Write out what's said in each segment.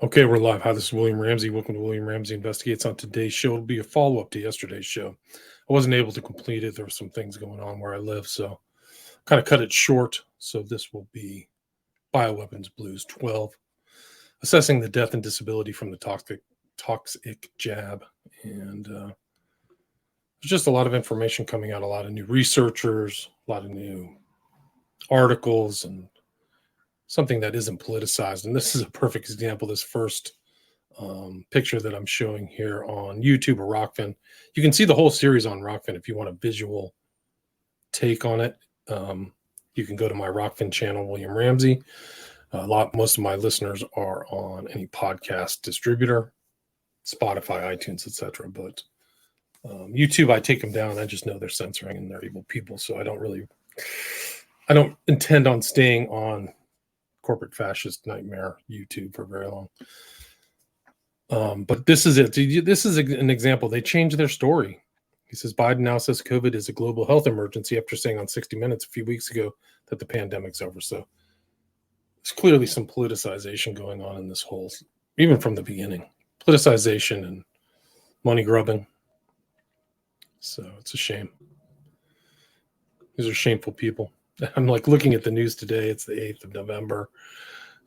Okay, we're live. Hi, this is William Ramsey. Welcome to William Ramsey Investigates. On today's show, it'll be a follow-up to yesterday's show. I wasn't able to complete it. There were some things going on where I live, so kind of cut it short. So this will be Bioweapons Blues 12, assessing the death and disability from the toxic jab. And there's just a lot of information coming out, a lot of new researchers, a lot of new articles, and something that isn't politicized. And this is a perfect example. This first picture that I'm showing here on YouTube or Rockfin. You can see the whole series on Rockfin if you want a visual take on it. You can go to my Rockfin channel, William Ramsey. Most of my listeners are on any podcast distributor, Spotify, iTunes, etc. But YouTube, I take them down. I just know they're censoring and they're evil people, so I don't intend on staying on corporate fascist nightmare YouTube for very long. But this is it. This is an example. They changed their story. He says Biden now says COVID is a global health emergency after saying on 60 Minutes a few weeks ago that the pandemic's over. So there's clearly some politicization going on in this whole, even from the beginning, politicization and money grubbing. So it's a shame. These are shameful people. I'm like looking at the news today. It's the 8th of November.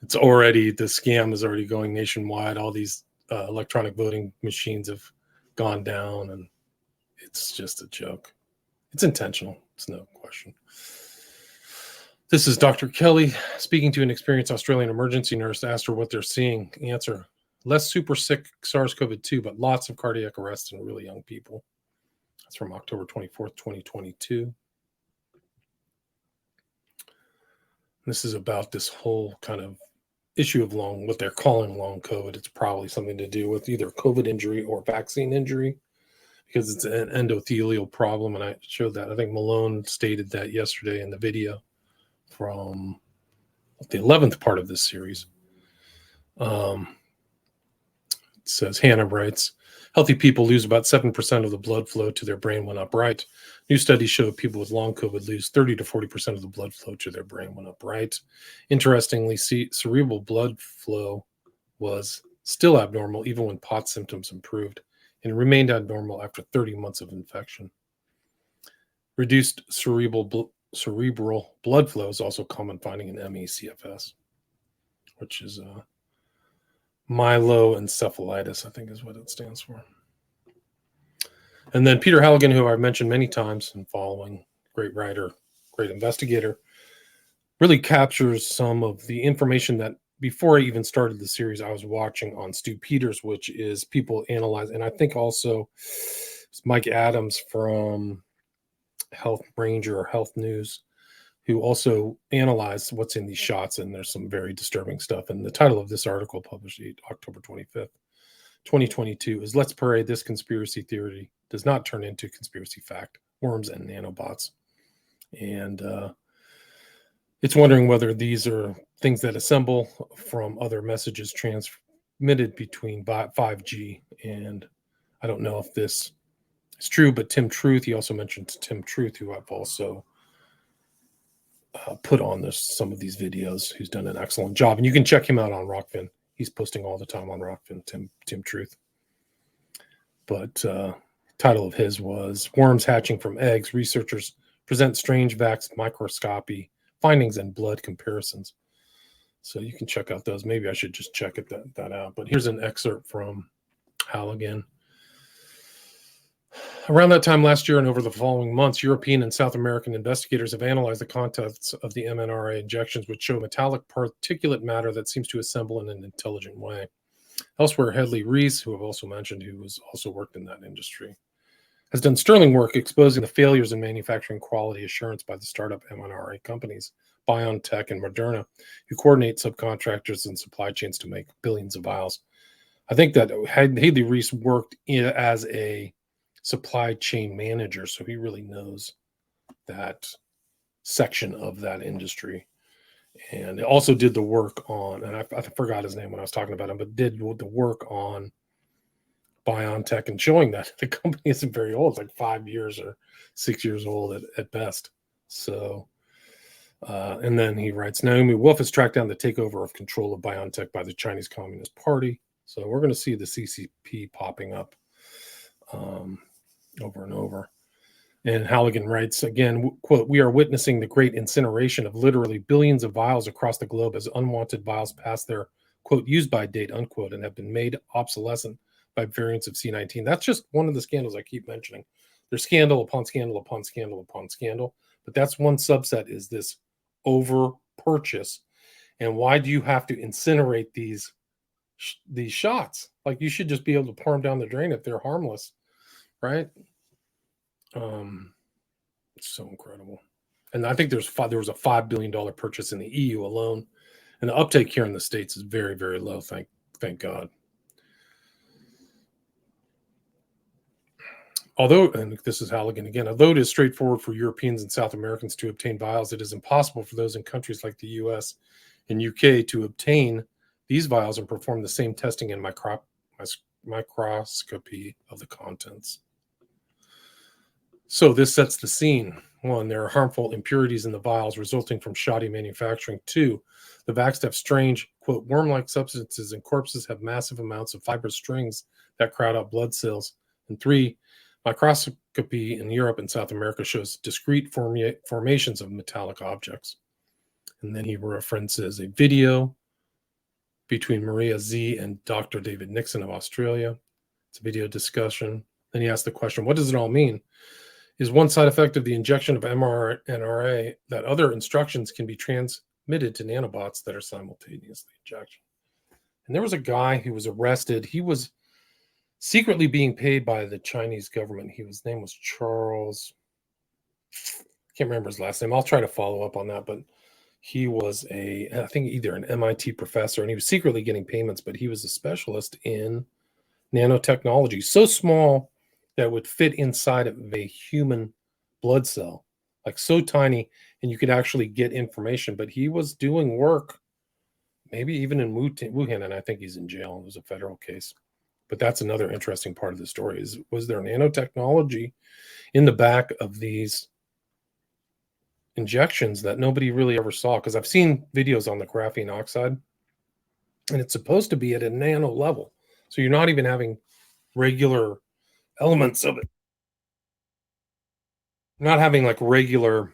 The scam is already going nationwide. All these electronic voting machines have gone down, and it's just a joke. It's intentional. It's no question. This is Dr. Kelly speaking to an experienced Australian emergency nurse. Asked her what they're seeing. Answer: less super sick SARS-CoV-2, but lots of cardiac arrest in really young people. That's from October 24th, 2022. This is about this whole kind of issue of what they're calling long COVID. It's probably something to do with either COVID injury or vaccine injury, because it's an endothelial problem. And I showed that. I think Malone stated that yesterday in the video from the 11th part of this series. It says, Hannah writes, healthy people lose about 7% of the blood flow to their brain when upright. New studies show people with long COVID lose 30 to 40% of the blood flow to their brain when upright. Interestingly, cerebral blood flow was still abnormal even when POTS symptoms improved, and remained abnormal after 30 months of infection. Reduced cerebral blood flow is also common finding in ME/CFS, which is myeloencephalitis, I think is what it stands for. And then Peter Halligan, who I've mentioned many times and following, great writer, great investigator, really captures some of the information that before I even started the series, I was watching on Stu Peters, which is people analyze. And I think also Mike Adams from Health Ranger or Health News, who also analyzed what's in these shots. And there's some very disturbing stuff. And the title of this article, published October 25th, 2022, is Let's Parade This Conspiracy Theory Does Not Turn Into Conspiracy Fact, Worms and Nanobots. And it's wondering whether these are things that assemble from other messages transmitted between 5G. And I don't know if this is true, but Tim Truth, he also mentioned Tim Truth, who I've also put on some of these videos, who's done an excellent job. And you can check him out on Rockfin. He's posting all the time on Rockfin, Tim Truth. But title of his was Worms Hatching from Eggs. Researchers present strange VAX microscopy findings and blood comparisons. So you can check out those. Maybe I should just check that out. But here's an excerpt from Halligan. Around that time last year and over the following months, European and South American investigators have analyzed the contents of the mRNA injections, which show metallic particulate matter that seems to assemble in an intelligent way. Elsewhere, Hedley Rees, who I've also mentioned, who has also worked in that industry, has done sterling work exposing the failures in manufacturing quality assurance by the startup mRNA companies, BioNTech and Moderna, who coordinate subcontractors and supply chains to make billions of vials. I think that Hedley Rees worked as a supply chain manager, so he really knows that section of that industry. And also did the work on, and I forgot his name when I was talking about him, but did the work on BioNTech and showing that the company isn't very old. It's like 5 years or 6 years old at best. So And then he writes, Naomi Wolf has tracked down the takeover of control of BioNTech by the Chinese Communist Party. So we're going to see the CCP popping up over and over. And Halligan writes again, quote, we are witnessing the great incineration of literally billions of vials across the globe as unwanted vials pass their, quote, use by date, unquote, and have been made obsolescent by variants of C19. That's just one of the scandals I keep mentioning. There's scandal upon scandal upon scandal upon scandal. But that's one subset, is this over purchase. And why do you have to incinerate these shots? Like, you should just be able to pour them down the drain if they're harmless, right? It's so incredible. And I think there was a $5 billion purchase in the EU alone, and the uptake here in the States is very, very low. Thank God. Although, and this is Halligan again, although it is straightforward for Europeans and South Americans to obtain vials, it is impossible for those in countries like the US and UK to obtain these vials and perform the same testing and microscopy of the contents. So this sets the scene. 1, there are harmful impurities in the vials resulting from shoddy manufacturing. 2, the vax have strange, quote, worm-like substances, and corpses have massive amounts of fibrous strings that crowd out blood cells. And 3, microscopy in Europe and South America shows discrete formations of metallic objects. And then he references a video between Maria Z and Dr. David Nixon of Australia. It's a video discussion. Then he asked the question, what does it all mean? Is one side effect of the injection of mRNA that other instructions can be transmitted to nanobots that are simultaneously injected? And there was a guy who was arrested. He was secretly being paid by the Chinese government. His name was Charles. I can't remember his last name. I'll try to follow up on that. But he was I think either an MIT professor, and he was secretly getting payments, but he was a specialist in nanotechnology. So small that would fit inside of a human blood cell, like so tiny, and you could actually get information. But he was doing work, maybe even in Wuhan, and I think he's in jail. It was a federal case. But that's another interesting part of the story, is was there nanotechnology in the back of these injections that nobody really ever saw? Because I've seen videos on the graphene oxide, and it's supposed to be at a nano level. So you're not even having regular elements of it. Not having like regular,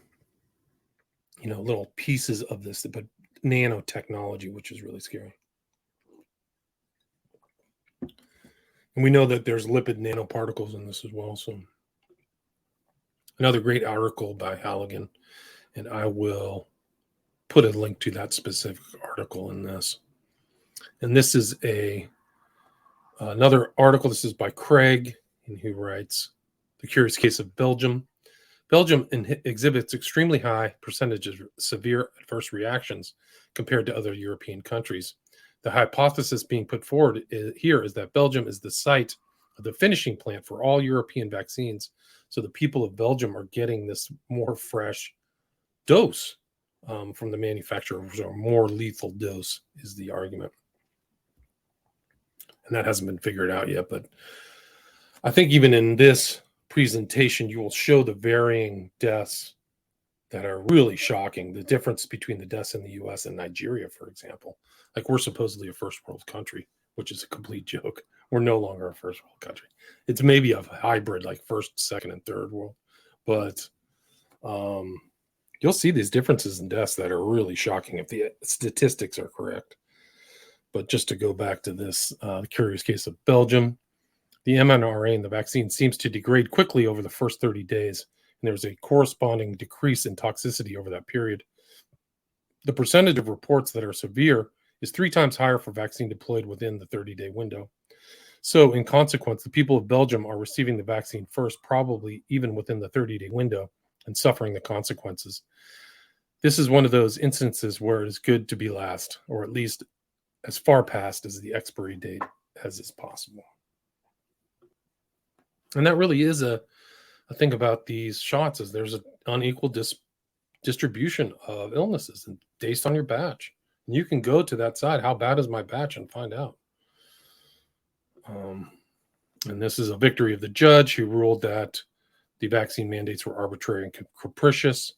little pieces of this, but nanotechnology, which is really scary. And we know that there's lipid nanoparticles in this as well. So another great article by Halligan, and I will put a link to that specific article in this. And this is another article. This is by Craig, and he writes, The Curious Case of Belgium. Belgium exhibits extremely high percentages of severe adverse reactions compared to other European countries. The hypothesis being put forward here is that Belgium is the site of the finishing plant for all European vaccines. So the people of Belgium are getting this more fresh dose from the manufacturers, or more lethal dose is the argument. And that hasn't been figured out yet. But I think even in this presentation, you will show the varying deaths that are really shocking. The difference between the deaths in the US and Nigeria, for example. Like, we're supposedly a first world country, which is a complete joke. We're no longer a first world country. It's maybe a hybrid, like first, second, and third world. But you'll see these differences in deaths that are really shocking if the statistics are correct. But just to go back to this curious case of Belgium, the mRNA in the vaccine seems to degrade quickly over the first 30 days, and there's a corresponding decrease in toxicity over that period. The percentage of reports that are severe is 3 times higher for vaccine deployed within the 30-day window. So, in consequence, the people of Belgium are receiving the vaccine first, probably even within the 30-day window, and suffering the consequences. This is one of those instances where it is good to be last, or at least as far past as the expiry date as is possible. And that really is a thing about these shots, is there's an unequal distribution of illnesses and based on your batch. And you can go to that site, how bad is my batch, and find out. And this is a victory of the judge, who ruled that the vaccine mandates were arbitrary and capricious,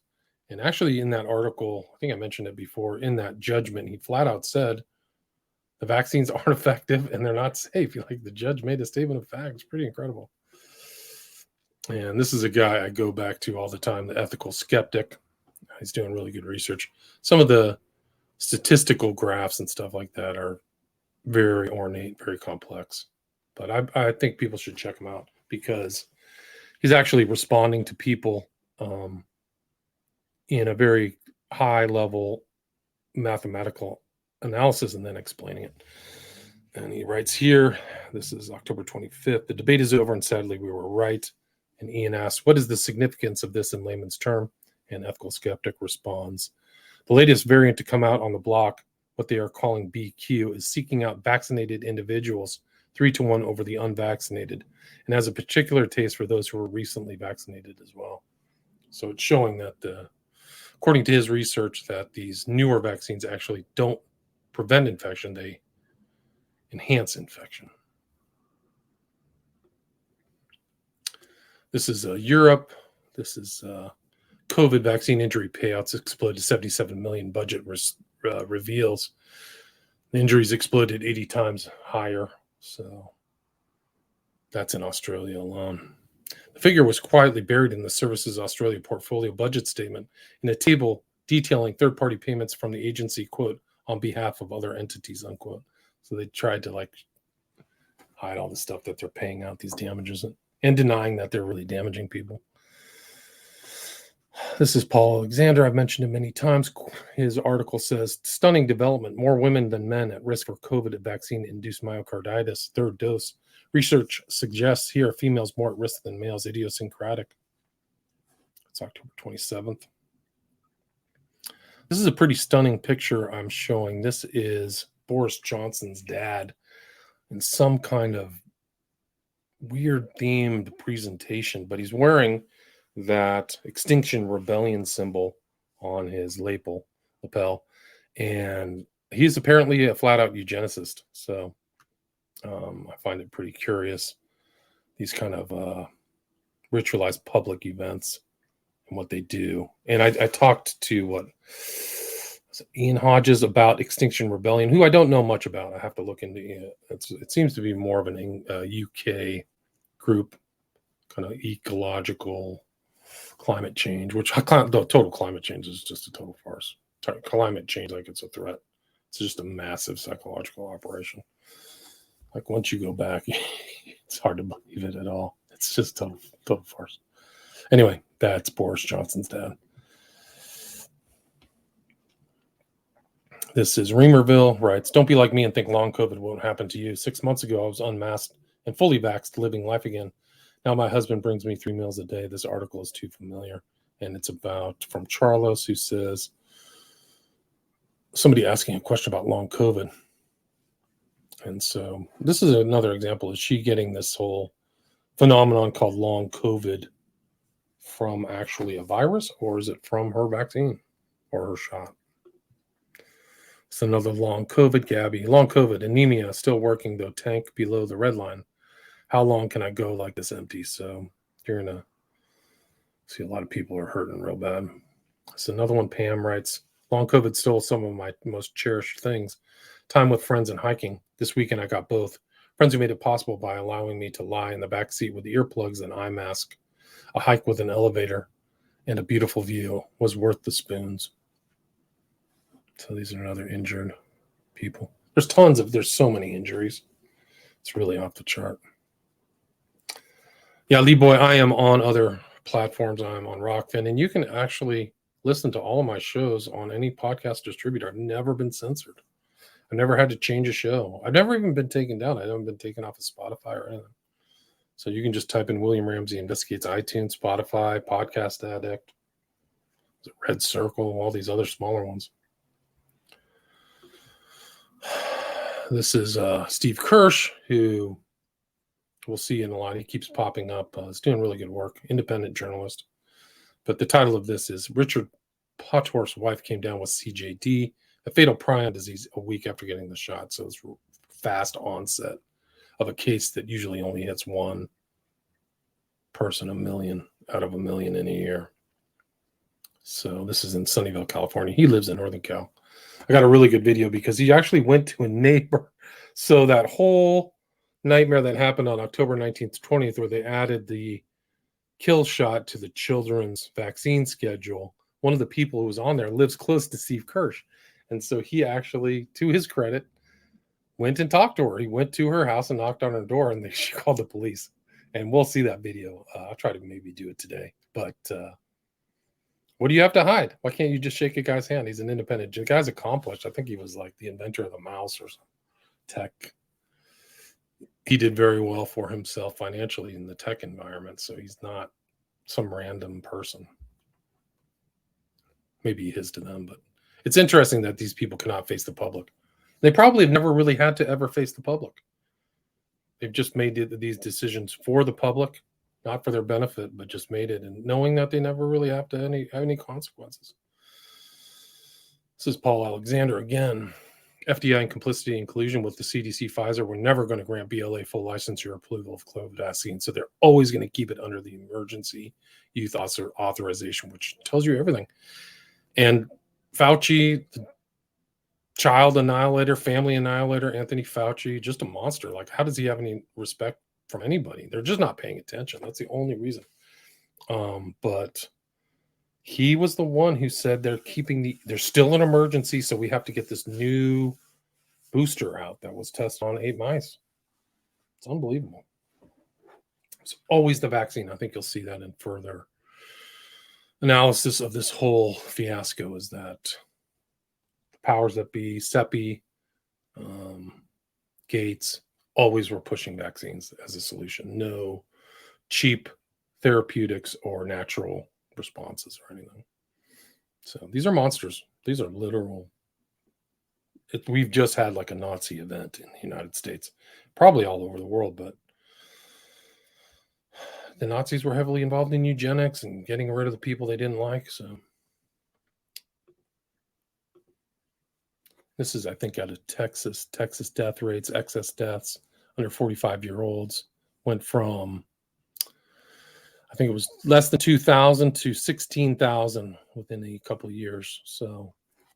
And actually, in that article, I think I mentioned it before, in that judgment, he flat out said the vaccines aren't effective and they're not safe. Like, the judge made a statement of fact. It's pretty incredible. And this is a guy I go back to all the time, the ethical skeptic. He's doing really good research. Some of the statistical graphs and stuff like that are very ornate, very complex. But I think people should check him out because he's actually responding to people in a very high level mathematical analysis and then explaining it. And he writes here, this is October 25th, the debate is over and sadly we were right. And Ian asks, what is the significance of this in layman's term? And ethical skeptic responds, the latest variant to come out on the block, what they are calling BQ, is seeking out vaccinated individuals 3-1 over the unvaccinated, and has a particular taste for those who were recently vaccinated as well. So it's showing that, according to his research, that these newer vaccines actually don't prevent infection, they enhance infection. This is Europe. This is COVID vaccine injury payouts exploded 77 million budget reveals. The injuries exploded 80 times higher. So that's in Australia alone. The figure was quietly buried in the Services Australia portfolio budget statement in a table detailing third-party payments from the agency, quote, on behalf of other entities, unquote. So they tried to hide all the stuff that they're paying out these damages and denying that they're really damaging people. This is Paul Alexander. I've mentioned him many times. His article says, stunning development, more women than men at risk for COVID vaccine-induced myocarditis, third dose. Research suggests here females more at risk than males, idiosyncratic. It's October 27th. This is a pretty stunning picture I'm showing. This is Boris Johnson's dad in some kind of weird themed presentation, but he's wearing that Extinction Rebellion symbol on his lapel, and he's apparently a flat-out eugenicist. So I find it pretty curious, these kind of ritualized public events and what they do. And I talked to Ian Hodges about Extinction Rebellion, who I don't know much about. I have to look into it. It seems to be more of an UK group, kind of ecological climate change, which total climate change is just a total farce. Climate change, like it's a threat. It's just a massive psychological operation. Like, once you go back, it's hard to believe it at all. It's just total farce. Anyway, that's Boris Johnson's dad. This is Reamerville, writes, don't be like me and think long COVID won't happen to you. 6 months ago, I was unmasked and fully vaxxed, living life again. Now my husband brings me 3 meals a day. This article is too familiar. And it's from Charlos, who says, somebody asking a question about long COVID. And so this is another example. Is she getting this whole phenomenon called long COVID from actually a virus, or is it from her vaccine or her shot? It's another long COVID, Gabby. Long COVID, anemia, still working though, tank below the red line. How long can I go like this empty? So you're going to see a lot of people are hurting real bad. So another one, Pam writes, long COVID stole some of my most cherished things. Time with friends and hiking. This weekend I got both. Friends who made it possible by allowing me to lie in the back seat with earplugs and eye mask. A hike with an elevator and a beautiful view was worth the spoons. So these are another injured people. There's so many injuries. It's really off the chart. Yeah, Lee Boy, I am on other platforms. I'm on Rockfin, and you can actually listen to all of my shows on any podcast distributor. I've never been censored. I've never had to change a show. I've never even been taken down. I haven't been taken off of Spotify or anything. So you can just type in William Ramsey Investigates iTunes, Spotify, Podcast Addict, Red Circle, all these other smaller ones. This is Steve Kirsch, who we'll see in a lot. He keeps popping up. He's doing really good work, independent journalist. But the title of this is Richard Potthorst's wife came down with CJD, a fatal prion disease, a week after getting the shot. So it's fast onset of a case that usually only hits one person a million out of a million in a year. So this is in Sunnyvale, California. He lives in Northern Cal. I got a really good video because he actually went to a neighbor. So that whole nightmare that happened on October 19th, 20th, where they added the kill shot to the children's vaccine schedule, one of the people who was on there lives close to Steve Kirsch. And so he actually, to his credit, went and talked to her. He went to her house and knocked on her door, and she called the police. And we'll see that video. I'll try to maybe do it today. But what do you have to hide? Why can't you just shake a guy's hand? He's an independent. The guy's accomplished. I think he was like the inventor of the mouse or some tech. He did very well for himself financially in the tech environment. So he's not some random person. Maybe he is to them, but it's interesting that these people cannot face the public. They probably have never really had to ever face the public. They've just made these decisions for the public, not for their benefit, but just made it, and knowing that they never really have to have any consequences. This is Paul Alexander again. FDA and complicity and collusion with the CDC, Pfizer, were never going to grant BLA full licensure or approval of COVID vaccine. So they're always going to keep it under the emergency youth authorization, which tells you everything. And Fauci, the child annihilator, family annihilator, Anthony Fauci, just a monster. Like, how does he have any respect from anybody? They're just not paying attention. That's the only reason. But he was the one who said they're still an emergency, so we have to get this new booster out that was tested on 8 mice. It's unbelievable. It's always the vaccine. I think you'll see that in further analysis of this whole fiasco, is that the powers that be, CEPI, Gates, always were pushing vaccines as a solution. No cheap therapeutics or natural responses or anything. So these are monsters. These are literal. We've just had like a Nazi event in the United States, probably all over the world, but the Nazis were heavily involved in eugenics and getting rid of the people they didn't like. So this is, I think, out of Texas. Texas death rates, excess deaths under 45-year-olds went from, I think it was less than 2,000 to 16,000 within a couple of years. So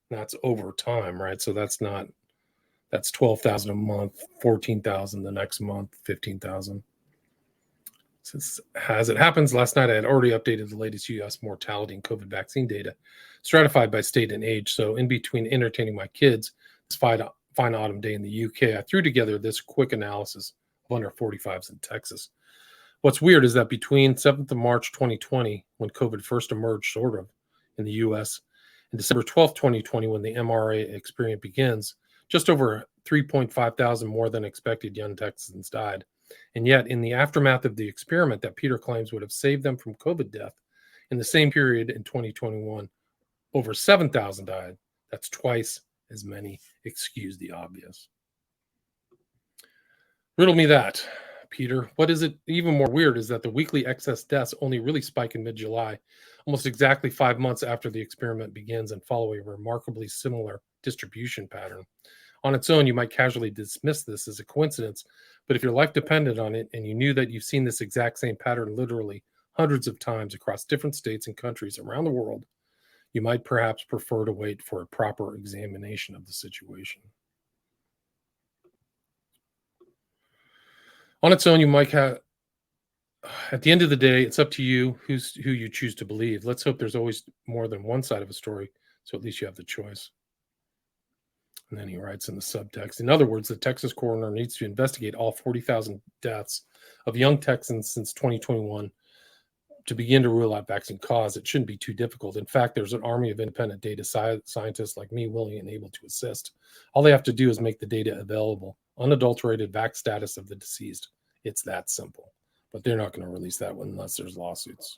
that's over time, right? So that's 12,000 a month, 14,000 the next month, 15,000. As it happens, last night I had already updated the latest U.S. mortality and COVID vaccine data, stratified by state and age. So in between entertaining my kids this fine autumn day in the UK, I threw together this quick analysis of under 45s in Texas. What's weird is that between 7th of March 2020, when COVID first emerged sort of in the U.S., and December 12th, 2020, when the mRNA experiment begins, just over 3.5 thousand more than expected young Texans died. And yet, in the aftermath of the experiment that Peter claims would have saved them from COVID death, in the same period in 2021, over 7,000 died. That's twice as many. Excuse the obvious. Riddle me that, Peter. What is it even more weird is that the weekly excess deaths only really spike in mid-July, almost exactly 5 months after the experiment begins, and follow a remarkably similar distribution pattern. On its own, you might casually dismiss this as a coincidence, but if your life depended on it and you knew that you've seen this exact same pattern literally hundreds of times across different states and countries around the world, you might perhaps prefer to wait for a proper examination of the situation. On its own, you might have, at the end of the day, it's up to you who you choose to believe. Let's hope there's always more than one side of a story, so at least you have the choice. And then he writes in the subtext, in other words, the Texas coroner needs to investigate all 40,000 deaths of young Texans since 2021 to begin to rule out vaccine cause. It shouldn't be too difficult. In fact, there's an army of independent data scientists like me willing and able to assist. All they have to do is make the data available, unadulterated vax status of the deceased. It's that simple. But they're not going to release that one unless there's lawsuits.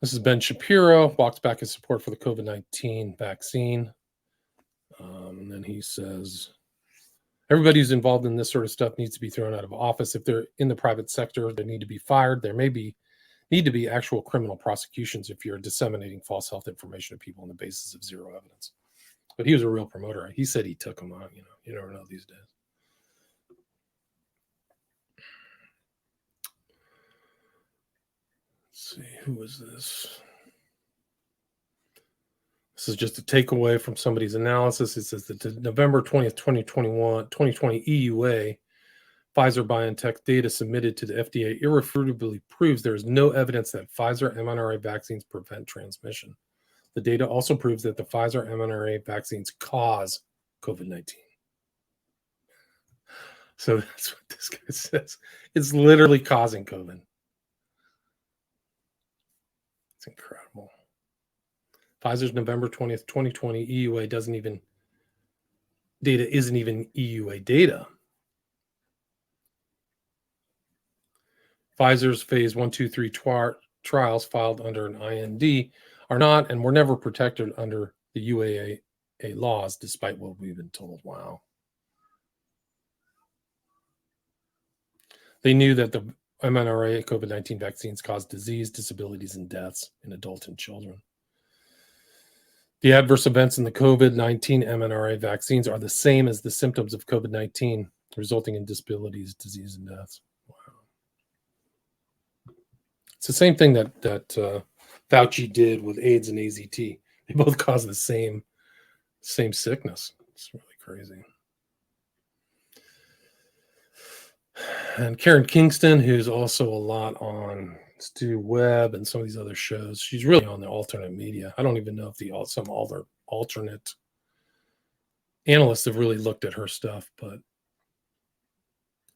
This is Ben Shapiro, walks back his support for the COVID-19 vaccine. And then he says, everybody who's involved in this sort of stuff needs to be thrown out of office. If they're in the private sector, they need to be fired. There need to be actual criminal prosecutions if you're disseminating false health information to people on the basis of zero evidence. But he was a real promoter. He said he took them on. You never know these days. Let's see, who was this? This is just a takeaway from somebody's analysis. It says that the November 20th, 2020 EUA Pfizer-BioNTech data submitted to the FDA irrefutably proves there is no evidence that Pfizer mRNA vaccines prevent transmission. The data also proves that the Pfizer mRNA vaccines cause COVID-19. So that's what this guy says. It's literally causing COVID. It's incredible. Pfizer's November 20th, 2020 EUA isn't even EUA data. Pfizer's phase 1, 2, 3 trials filed under an IND are not and were never protected under the UAA laws, despite what we've been told. Wow. They knew that the mRNA COVID-19 vaccines cause disease, disabilities, and deaths in adults and children. The adverse events in the COVID-19 mRNA vaccines are the same as the symptoms of COVID-19, resulting in disabilities, disease, and deaths. Wow. It's the same thing that Fauci did with AIDS and AZT. They both cause the same sickness. It's really crazy. And Karen Kingston, who's also a lot on Stu Webb and some of these other shows, she's really on the alternate media. I don't even know if some other alternate analysts have really looked at her stuff, but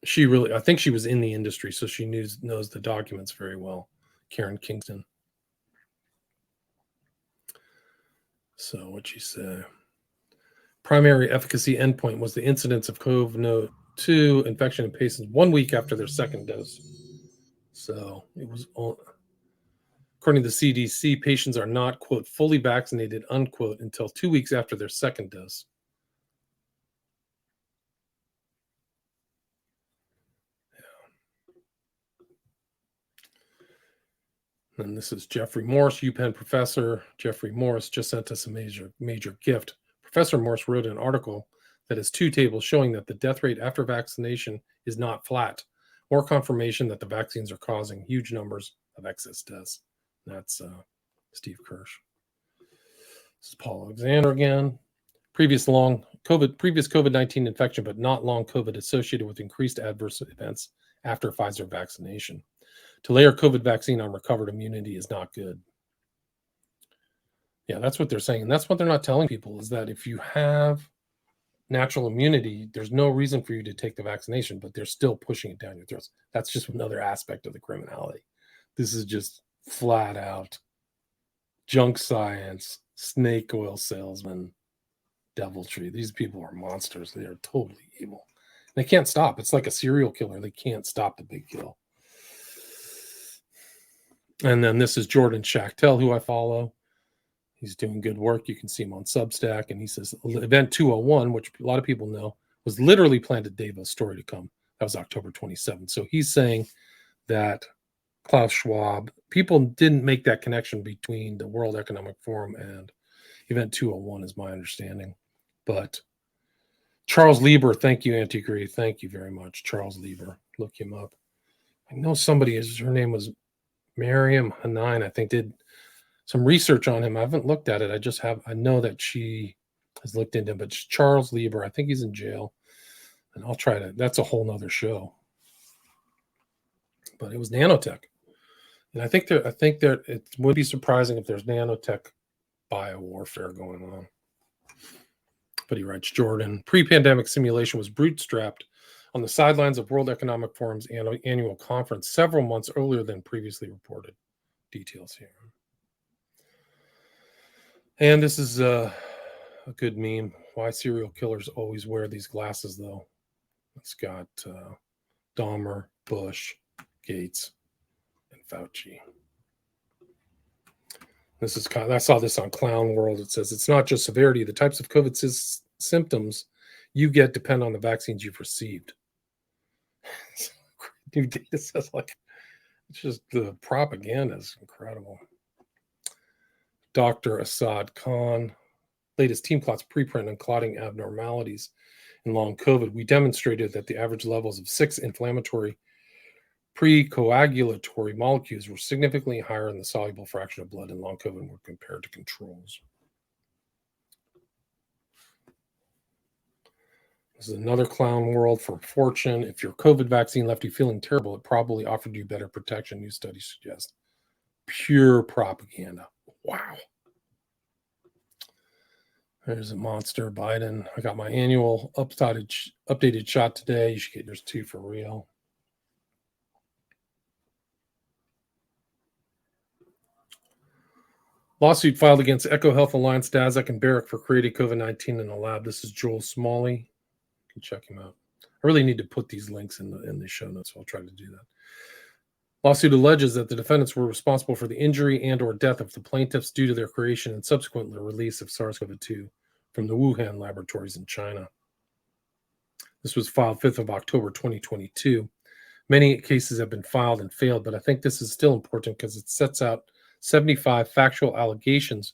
I think she was in the industry, so she knows the documents very well. Karen Kingston. So what'd she say? Primary efficacy endpoint was the incidence of COVID-2 infection in patients 1 week after their second dose. So it was, according to the CDC, patients are not, quote, fully vaccinated, unquote, until 2 weeks after their second dose. Yeah. And this is Jeffrey Morse, UPenn professor. Jeffrey Morse just sent us a major gift. Professor Morse wrote an article that has 2 tables showing that the death rate after vaccination is not flat. More confirmation that the vaccines are causing huge numbers of excess deaths. That's Steve Kirsch. This is Paul Alexander again. Previous COVID-19 infection, but not long COVID associated with increased adverse events after Pfizer vaccination. To layer COVID vaccine on recovered immunity is not good. Yeah, that's what they're saying. And that's what they're not telling people, is that if you have natural immunity, there's no reason for you to take the vaccination, but they're still pushing it down your throats. That's just another aspect of the criminality. This is just flat out junk science, snake oil salesman, deviltry. These people are monsters. They are totally evil. They can't stop. It's like a serial killer. They can't stop the big kill. And then this is Jordan Schachtel, who I follow. He's doing good work. You can see him on Substack. And he says Event 201, which a lot of people know, was literally planned a day of a story to come. That was October 27th. So he's saying that Klaus Schwab, people didn't make that connection between the World Economic Forum and Event 201, is my understanding. But Charles Lieber, thank you, Anti-Agree. Thank you very much, Charles Lieber. Look him up. I know her name was Miriam Hanine, I think, did some research on him. I haven't looked at it. I know that she has looked into him, but Charles Lieber, I think he's in jail. And I'll try to, that's a whole nother show. But it was nanotech. And I think that it would be surprising if there's nanotech biowarfare going on. But he writes, Jordan, pre-pandemic simulation was bootstrapped on the sidelines of World Economic Forum's annual conference several months earlier than previously reported. Details here. And this is a good meme. Why serial killers always wear these glasses, though. It's got Dahmer, Bush, Gates, and Fauci. I saw this on Clown World. It says it's not just severity. The types of COVID symptoms you get depend on the vaccines you've received. New data says, it's just the propaganda is incredible. Dr. Assad Khan, latest team plots preprint on clotting abnormalities in long COVID. We demonstrated that the average levels of 6 inflammatory precoagulatory molecules were significantly higher in the soluble fraction of blood in long COVID when compared to controls. This is another clown world for fortune. If your COVID vaccine left you feeling terrible, it probably offered you better protection, new studies suggest. Pure propaganda. Wow. There's a monster, Biden. I got my annual updated shot today. You should get yours too for real. Lawsuit filed against Echo Health Alliance, Daszak, and Barrick for creating COVID-19 in a lab. This is Joel Smalley. You can check him out. I really need to put these links in the show notes, so I'll try to do that. Lawsuit alleges that the defendants were responsible for the injury and or death of the plaintiffs due to their creation and subsequent release of SARS-CoV-2 from the Wuhan laboratories in China. This was filed 5th of October 2022. Many cases have been filed and failed, but I think this is still important because it sets out 75 factual allegations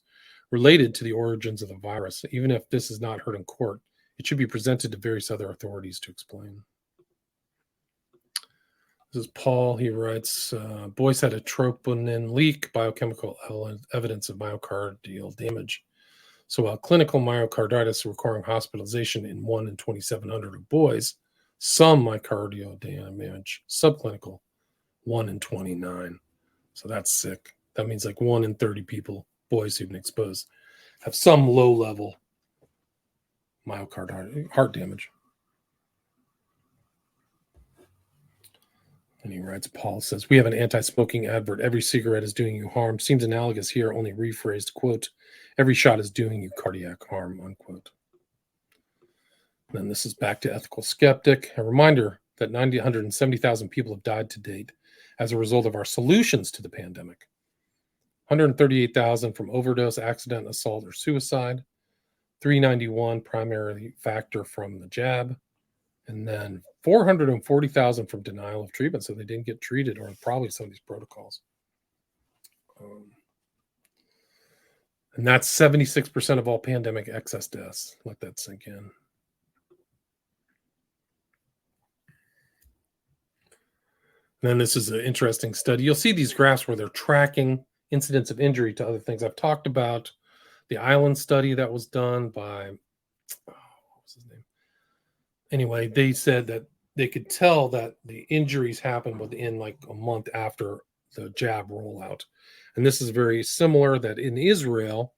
related to the origins of the virus. Even if this is not heard in court, it should be presented to various other authorities to explain. This is Paul. He writes, Boyce had a troponin leak, biochemical evidence of myocardial damage. So while clinical myocarditis requiring hospitalization in 1 in 2,700 of boys, some myocardial damage, subclinical, 1 in 29. So that's sick. That means like 1 in 30 people, boys who've been exposed, have some low-level myocardial heart damage. And he writes, Paul says, we have an anti-smoking advert. Every cigarette is doing you harm. Seems analogous here, only rephrased, quote, every shot is doing you cardiac harm, unquote. And then this is back to Ethical Skeptic. A reminder that 170,000 people have died to date as a result of our solutions to the pandemic. 138,000 from overdose, accident, assault, or suicide. 391 primary factor from the jab. And then 440,000 from denial of treatment, so they didn't get treated, or probably some of these protocols. And that's 76% of all pandemic excess deaths. Let that sink in. And then this is an interesting study. You'll see these graphs where they're tracking incidents of injury to other things. I've talked about the island study that was done by, what was his name? Anyway, they said that they could tell that the injuries happened within like a month after the jab rollout. And this is very similar that in Israel,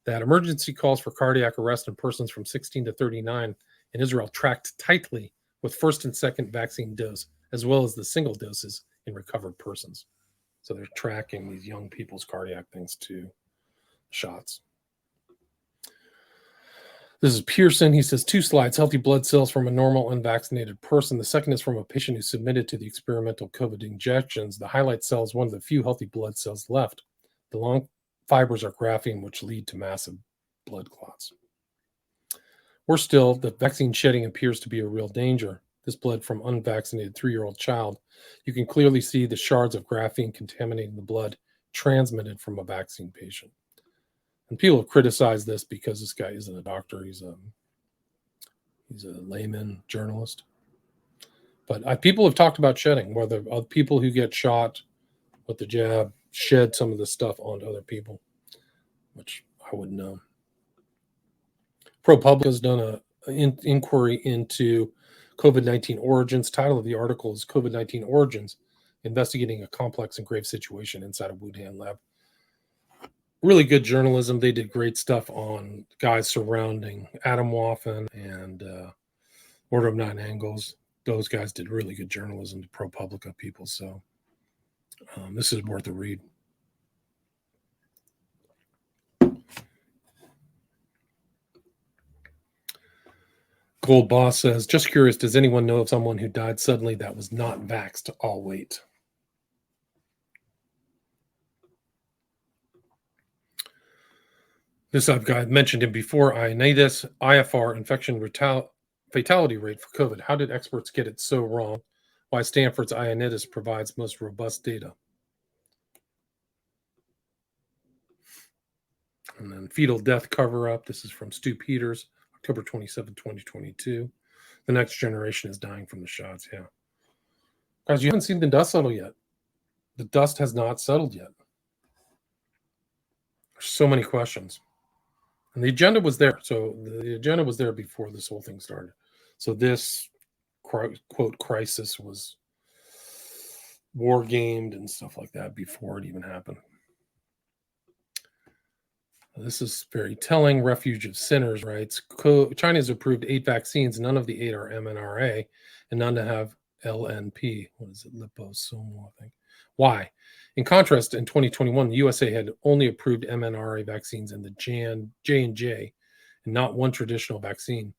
that emergency calls for cardiac arrest in persons from 16 to 39 in Israel tracked tightly with first and second vaccine dose, as well as the single doses in recovered persons. So they're tracking these young people's cardiac things to shots. This is Pearson. He says 2 slides, healthy blood cells from a normal unvaccinated person. The second is from a patient who submitted to the experimental COVID injections. The highlight cell is one of the few healthy blood cells left. The long fibers are graphene, which lead to massive blood clots. Worse still, the vaccine shedding appears to be a real danger. This blood from unvaccinated 3-year-old child. You can clearly see the shards of graphene contaminating the blood transmitted from a vaccine patient. And people have criticized this because this guy isn't a doctor. He's a layman journalist. But people have talked about shedding, whether people who get shot with the jab shed some of the stuff onto other people, which I wouldn't know. ProPublica has done an inquiry into COVID-19 origins. Title of the article is COVID-19 Origins, Investigating a Complex and Grave Situation Inside a Wuhan Lab. Really good journalism. They did great stuff on guys surrounding Bioweapon and Order of Nine Angles. Those guys did really good journalism to ProPublica people. So this is worth a read. Gold Boss says, just curious, does anyone know of someone who died suddenly that was not vaxxed? I'll wait. This I've mentioned him before. Ioannidis, IFR, infection fatality rate for COVID. How did experts get it so wrong? Why Stanford's Ioannidis provides most robust data. And then fetal death cover-up. This is from Stu Peters, October 27, 2022. The next generation is dying from the shots. Yeah. Guys, you haven't seen the dust settle yet. The dust has not settled yet. There's so many questions. And the agenda was there. So the agenda was there before this whole thing started. So this quote crisis was war gamed and stuff like that before it even happened. This is very telling. Refuge of Sinners writes, China has approved 8 vaccines. None of the 8 are mRNA, and none have LNP. What is it? Liposomal, I think. Why? In contrast, in 2021, the USA had only approved mRNA vaccines and the J&J, and not one traditional vaccine.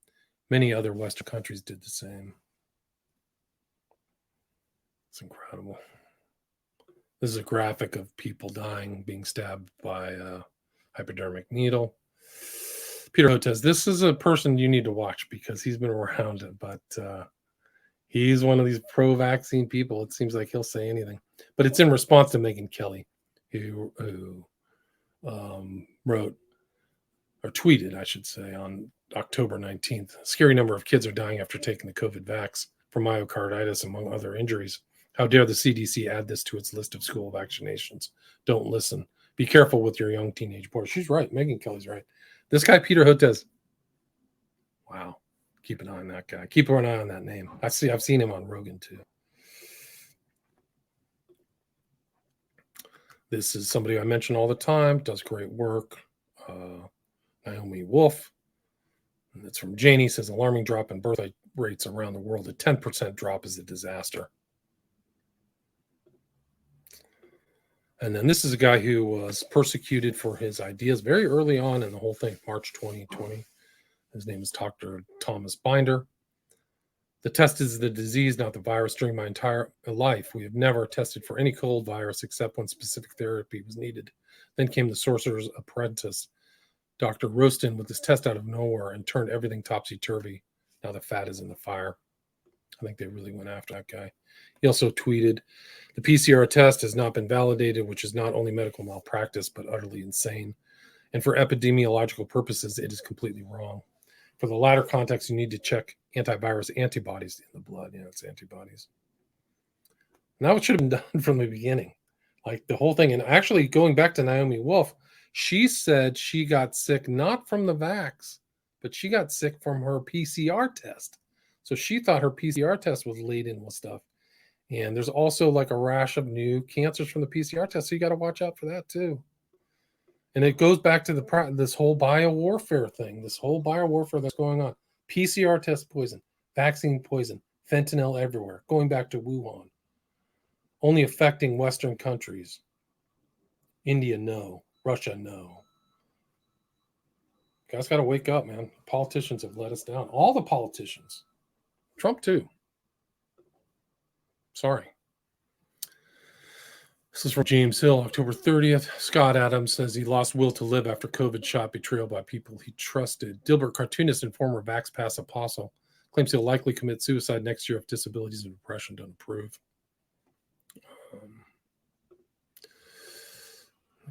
Many other Western countries did the same. It's incredible. This is a graphic of people dying, being stabbed by a hypodermic needle. Peter Hotez, this is a person you need to watch because he's been around, but he's one of these pro-vaccine people. It seems like he'll say anything. But it's in response to Megyn Kelly, who wrote, or tweeted, I should say, on October 19th. A scary number of kids are dying after taking the COVID vax from myocarditis, among other injuries. How dare the CDC add this to its list of school vaccinations? Don't listen. Be careful with your young teenage boys. She's right. Megyn Kelly's right. This guy, Peter Hotez. Wow. Keep an eye on that guy. Keep an eye on that name. I've seen him on Rogan too. This is somebody I mention all the time. Does great work. Naomi Wolf. And it's from Janie. Says alarming drop in birth rates around the world. A 10% drop is a disaster. And then this is a guy who was persecuted for his ideas very early on in the whole thing, March 2020. His name is Dr. Thomas Binder. The test is the disease, not the virus. During my entire life, we have never tested for any cold virus except when specific therapy was needed. Then came the sorcerer's apprentice, Dr. Rostin, with this test out of nowhere and turned everything topsy-turvy. Now the fat is in the fire. I think they really went after that guy. He also tweeted, the PCR test has not been validated, which is not only medical malpractice, but utterly insane. And for epidemiological purposes, it is completely wrong. For the latter context, you need to check antivirus antibodies in the blood. It's antibodies. Now it should have been done from the beginning. Like the whole thing. And actually, going back to Naomi Wolf, she said she got sick not from the vax, but she got sick from her PCR test. So she thought her PCR test was laden with stuff. And there's also like a rash of new cancers from the PCR test. So you got to watch out for that too. And it goes back to this whole biowarfare thing, this whole biowarfare that's going on. PCR test poison, vaccine poison, fentanyl everywhere, going back to Wuhan. Only affecting Western countries. India, no. Russia, no. Guys got to wake up, man. Politicians have let us down. All the politicians. Trump, too. Sorry. This is from James Hill, October 30th. Scott Adams says he lost will to live after COVID shot, betrayal by people he trusted. Dilbert, cartoonist and former Vax Pass apostle, claims he'll likely commit suicide next year if disabilities and depression don't improve.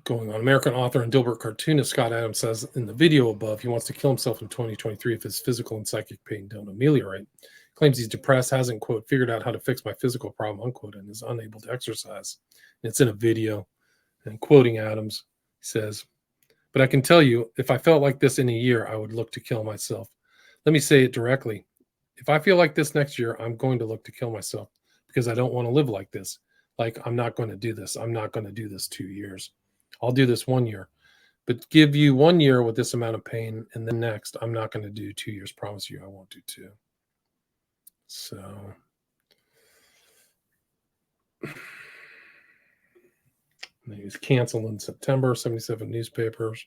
Going on, American author and Dilbert cartoonist Scott Adams says in the video above he wants to kill himself in 2023 if his physical and psychic pain don't ameliorate. Claims he's depressed, hasn't, quote, figured out how to fix my physical problem, unquote, and is unable to exercise. And it's in a video. And quoting Adams, he says, but I can tell you, if I felt like this in a year, I would look to kill myself. Let me say it directly. If I feel like this next year, I'm going to look to kill myself because I don't want to live like this. Like, I'm not going to do this. I'm not going to do this 2 years. I'll do this 1 year. But give you 1 year with this amount of pain, and then next, I'm not going to do 2 years. Promise you I won't do 2. So he was canceled in September, 77 newspapers.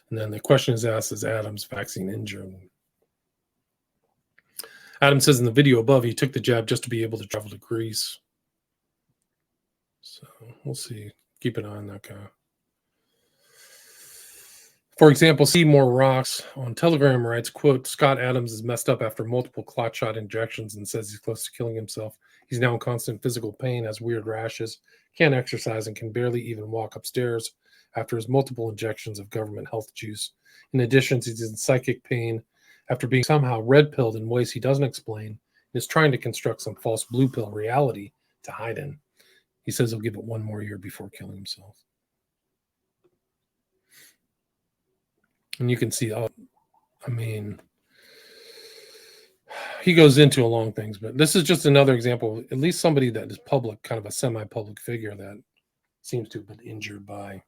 And then the question is asked, is Adams vaccine injured? Adams says in the video above, he took the jab just to be able to travel to Greece. So we'll see. Keep an eye on that guy. For example, Seymour Rocks on Telegram writes, quote, Scott Adams is messed up after multiple clot shot injections and says he's close to killing himself. He's now in constant physical pain, has weird rashes, can't exercise, and can barely even walk upstairs after his multiple injections of government health juice. In addition, he's in psychic pain after being somehow red-pilled in ways he doesn't explain and is trying to construct some false blue pill reality to hide in. He says he'll give it 1 more year before killing himself. And you can see, he goes into a long things, but this is just another example of at least somebody that is public, kind of a semi-public figure that seems to have been injured by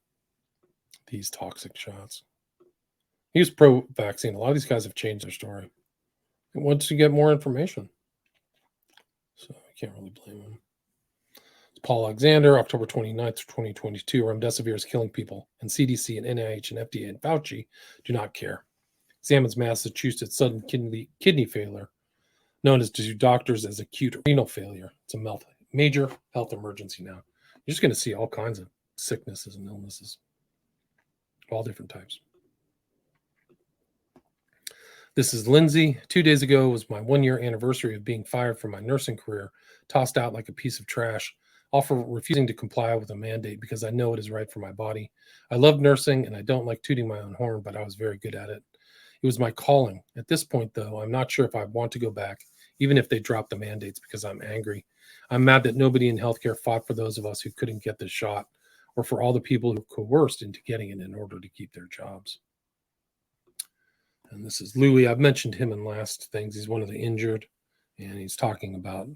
these toxic shots. He was pro-vaccine. A lot of these guys have changed their story and want to get more information. So I can't really blame him. Paul Alexander, October 29th, 2022. Remdesivir is killing people, and CDC and NIH and FDA and Fauci do not care. Examines Massachusetts sudden kidney failure, known as to doctors as acute renal failure. It's a major health emergency now. You're just going to see all kinds of sicknesses and illnesses, all different types. This is Lindsay. 2 days ago was my 1-year anniversary of being fired from my nursing career, tossed out like a piece of trash, all for refusing to comply with a mandate because I know it is right for my body. I love nursing and I don't like tooting my own horn, but I was very good at it. It was my calling. At this point, though, I'm not sure if I want to go back, even if they drop the mandates, because I'm angry. I'm mad that nobody in healthcare fought for those of us who couldn't get the shot, or for all the people who were coerced into getting it in order to keep their jobs. And this is Louis. I've mentioned him in last things. He's one of the injured, and he's talking about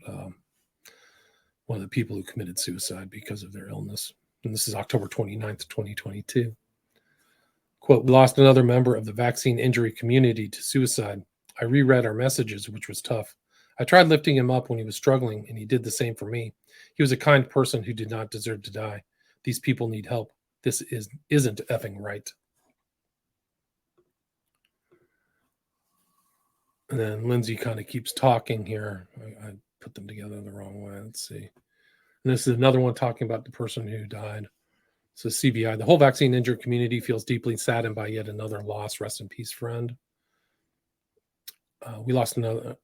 one of the people who committed suicide because of their illness. And this is October 29th, 2022. Quote, we lost another member of the vaccine injury community to suicide. I reread our messages, which was tough. I tried lifting him up when he was struggling, and he did the same for me. He was a kind person who did not deserve to die. These people need help. This isn't effing right. And then Lindsay kind of keeps talking here. I put them together the wrong way. Let's see. And this is another one talking about the person who died. So CVI, the whole vaccine injured community feels deeply saddened by yet another loss. Rest in peace, friend. We lost another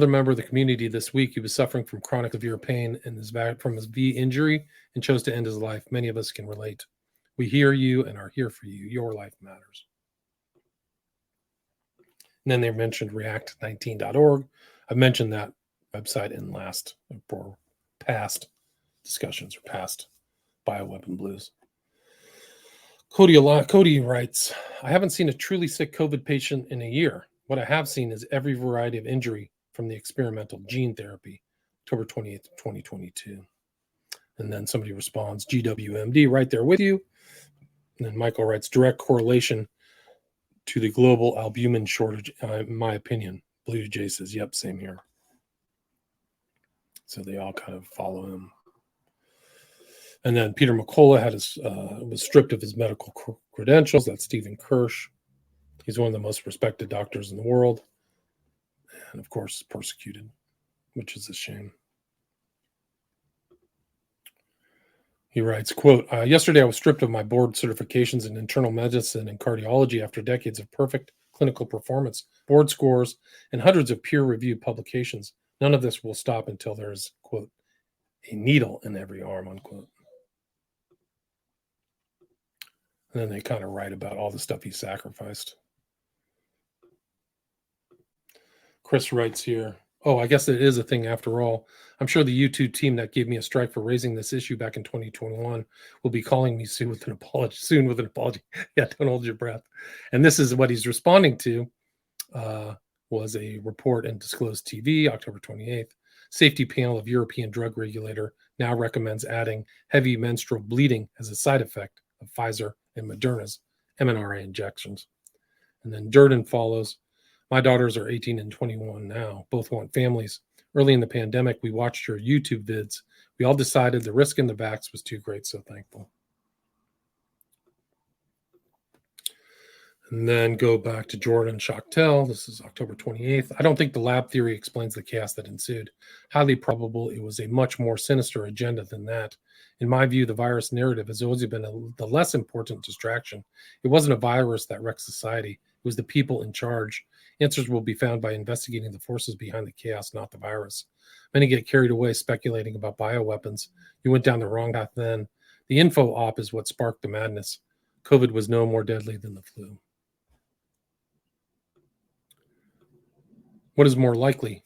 member of the community this week. He was suffering from chronic severe pain from his V injury and chose to end his life. Many of us can relate. We hear you and are here for you. Your life matters. And then they mentioned react19.org. I've mentioned that website in past discussions or past Bioweapon Blues. Cody writes, I haven't seen a truly sick COVID patient in a year. What I have seen is every variety of injury from the experimental gene therapy, October 28th, 2022. And then somebody responds, GWMD, right there with you. And then Michael writes, direct correlation to the global albumin shortage, in my opinion. Blue Jay says, yep, same here. So they all kind of follow him. And then Peter McCullough was stripped of his medical credentials. That's Stephen Kirsch. He's one of the most respected doctors in the world. And of course, persecuted, which is a shame. He writes, quote, yesterday I was stripped of my board certifications in internal medicine and cardiology after decades of perfect clinical performance, board scores, and hundreds of peer-reviewed publications. None of this will stop until there is, quote, a needle in every arm, unquote. And then they kind of write about all the stuff he sacrificed. Chris writes here, oh, I guess it is a thing after all. I'm sure the YouTube team that gave me a strike for raising this issue back in 2021 will be calling me soon with an apology. Yeah, don't hold your breath. And this is what he's responding to, was a report in Disclosed TV, October 28th. Safety panel of European drug regulator now recommends adding heavy menstrual bleeding as a side effect of Pfizer and Moderna's mRNA injections. And then Durden follows. My daughters are 18 and 21 now. Both want families. Early in the pandemic, we watched your YouTube vids. We all decided the risk in the vax was too great, so thankful. And then go back to Jordan Schachtel. This is October 28th. I don't think the lab theory explains the chaos that ensued. Highly probable it was a much more sinister agenda than that. In my view, the virus narrative has always been the less important distraction. It wasn't a virus that wrecked society. It was the people in charge. Answers will be found by investigating the forces behind the chaos, not the virus. Many get carried away speculating about bioweapons. You went down the wrong path then. The info op is what sparked the madness. COVID was no more deadly than the flu. What is more likely?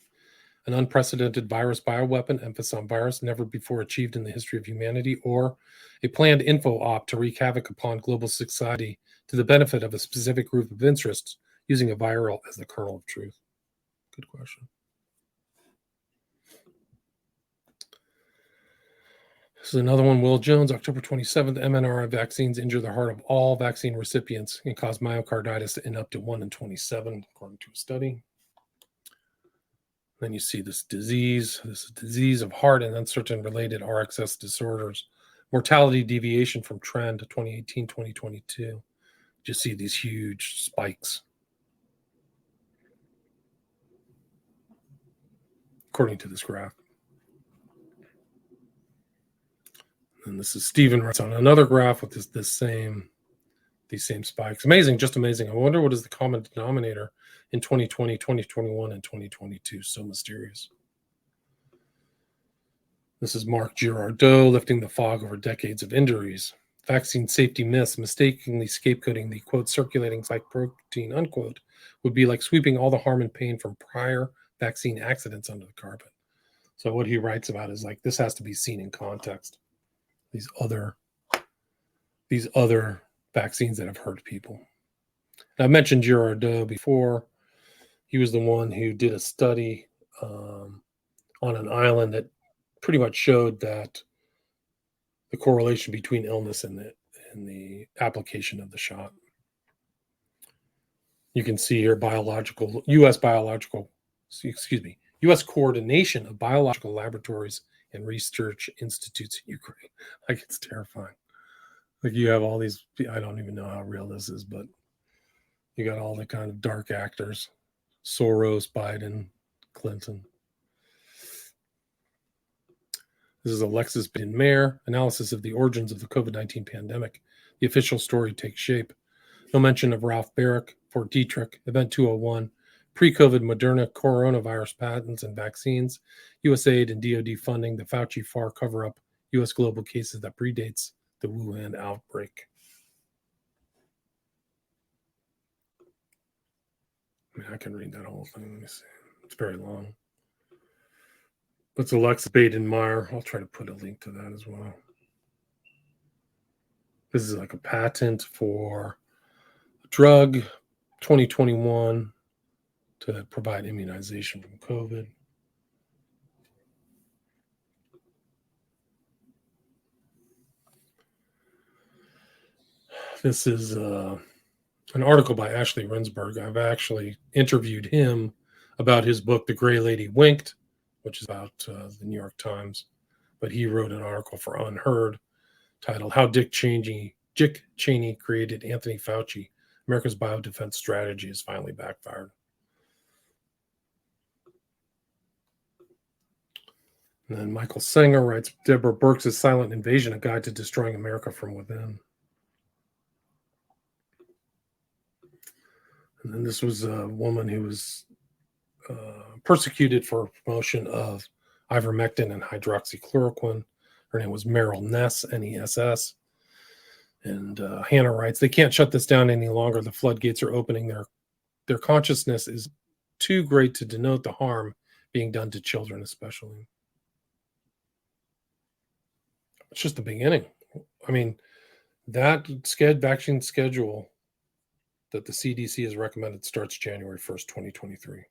An unprecedented virus bioweapon, emphasis on virus, never before achieved in the history of humanity, or a planned info op to wreak havoc upon global society to the benefit of a specific group of interests, using a viral as the kernel of truth. Good question. This is another one. Will Jones, October 27th. mRNA vaccines injure the heart of all vaccine recipients and cause myocarditis in up to 1 in 27, according to a study. Then you see this disease of heart and uncertain related RxS disorders. Mortality deviation from trend 2018, 2022. You see these huge spikes, according to this graph. And this is Stephen writes on another graph with these same spikes. Amazing, just amazing. I wonder what is the common denominator in 2020, 2021, and 2022. So mysterious. This is Mark Girardeau lifting the fog over decades of injuries. Vaccine safety myths, mistakenly scapegoating the quote circulating spike protein unquote, would be like sweeping all the harm and pain from prior vaccine accidents under the carpet. So what he writes about is like this has to be seen in context. These other vaccines that have hurt people. Now, I mentioned Girardeau before. He was the one who did a study on an island that pretty much showed that the correlation between illness and the application of the shot. You can see here U.S. coordination of biological laboratories and research institutes in Ukraine. Like, it's terrifying. Like, you have all these, I don't even know how real this is, but you got all the kind of dark actors, Soros, Biden, Clinton. This is Alexis Mayer, analysis of the origins of the COVID-19 pandemic. The official story takes shape. No mention of Ralph Barrick, Fort Detrick, Event 201, pre-COVID Moderna coronavirus patents and vaccines, USAID and DoD funding, the Fauci FAR cover-up, U.S. global cases that predates the Wuhan outbreak. I mean, I can read that whole thing. Let me see. It's very long. It's Alexis Baden-Meyer. I'll try to put a link to that as well. This is like a patent for a drug, 2021, to provide immunization from COVID. This is an article by Ashley Rinsberg. I've actually interviewed him about his book, The Gray Lady Winked, which is about the New York Times. But he wrote an article for Unheard titled How Dick Cheney Created Anthony Fauci. America's biodefense strategy has finally backfired. And then Michael Sanger writes, Deborah Burks' Silent Invasion, a guide to destroying America from within. And then this was a woman who was persecuted for promotion of ivermectin and hydroxychloroquine. Her name was Meryl Ness, Ness. And Hannah writes, they can't shut this down any longer. The floodgates are opening. Their consciousness is too great to denote the harm being done to children, especially. It's just the beginning. I mean, that vaccine schedule that the CDC has recommended starts January 1st, 2023.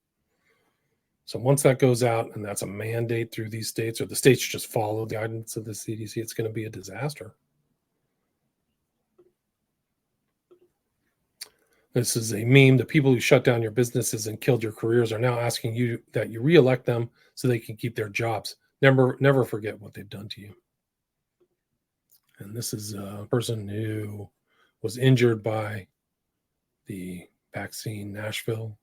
So once that goes out and that's a mandate through these states, or the states just follow the guidance of the CDC, it's going to be a disaster. This is a meme. The people who shut down your businesses and killed your careers are now asking you that you reelect them so they can keep their jobs. Never forget what they've done to you. And this is a person who was injured by the vaccine Nashville.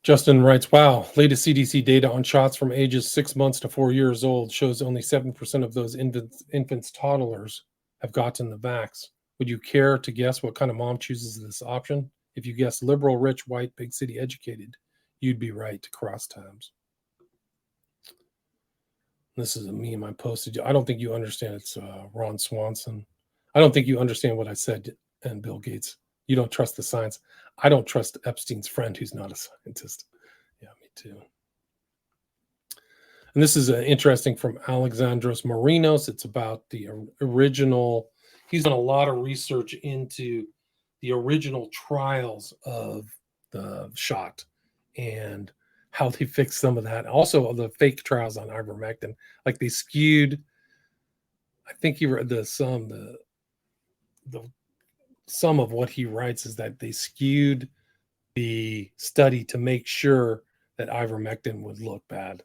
Justin writes, wow, latest CDC data on shots from ages 6 months to 4 years old shows only 7% of those infants toddlers have gotten the vax. Would you care to guess what kind of mom chooses this option? If you guess liberal, rich, white, big city educated, you'd be right to cross tabs. This is a meme I posted. I don't think you understand. It's Ron Swanson. I don't think you understand what I said, and Bill Gates. You don't trust the science. I don't trust Epstein's friend who's not a scientist. Yeah, me too. And this is interesting from Alexandros Marinos. It's about the original. He's done a lot of research into the original trials of the shot and how they fixed some of that. Also, the fake trials on ivermectin, like they skewed. I think he read the sum of what he writes is that they skewed the study to make sure that ivermectin would look bad.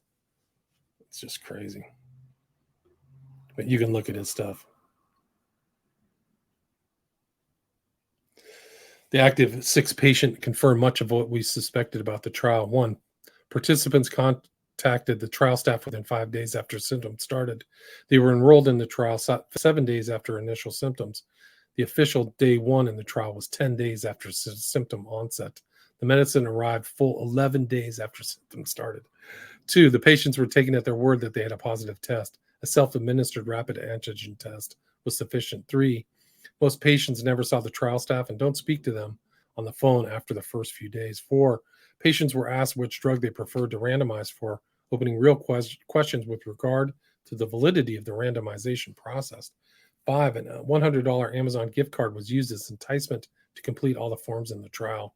It's just crazy. But you can look at his stuff. The active 6 patient confirmed much of what we suspected about the trial. 1, participants contacted the trial staff within 5 days after symptoms started. They were enrolled in the trial 7 days after initial symptoms. The official day 1 in the trial was 10 days after symptom onset. The medicine arrived full 11 days after symptoms started. 2, the patients were taken at their word that they had a positive test. A self-administered rapid antigen test was sufficient. 3, most patients never saw the trial staff and don't speak to them on the phone after the first few days. 4, patients were asked which drug they preferred to randomize for, opening real questions with regard to the validity of the randomization process. 5, a $100 Amazon gift card was used as enticement to complete all the forms in the trial.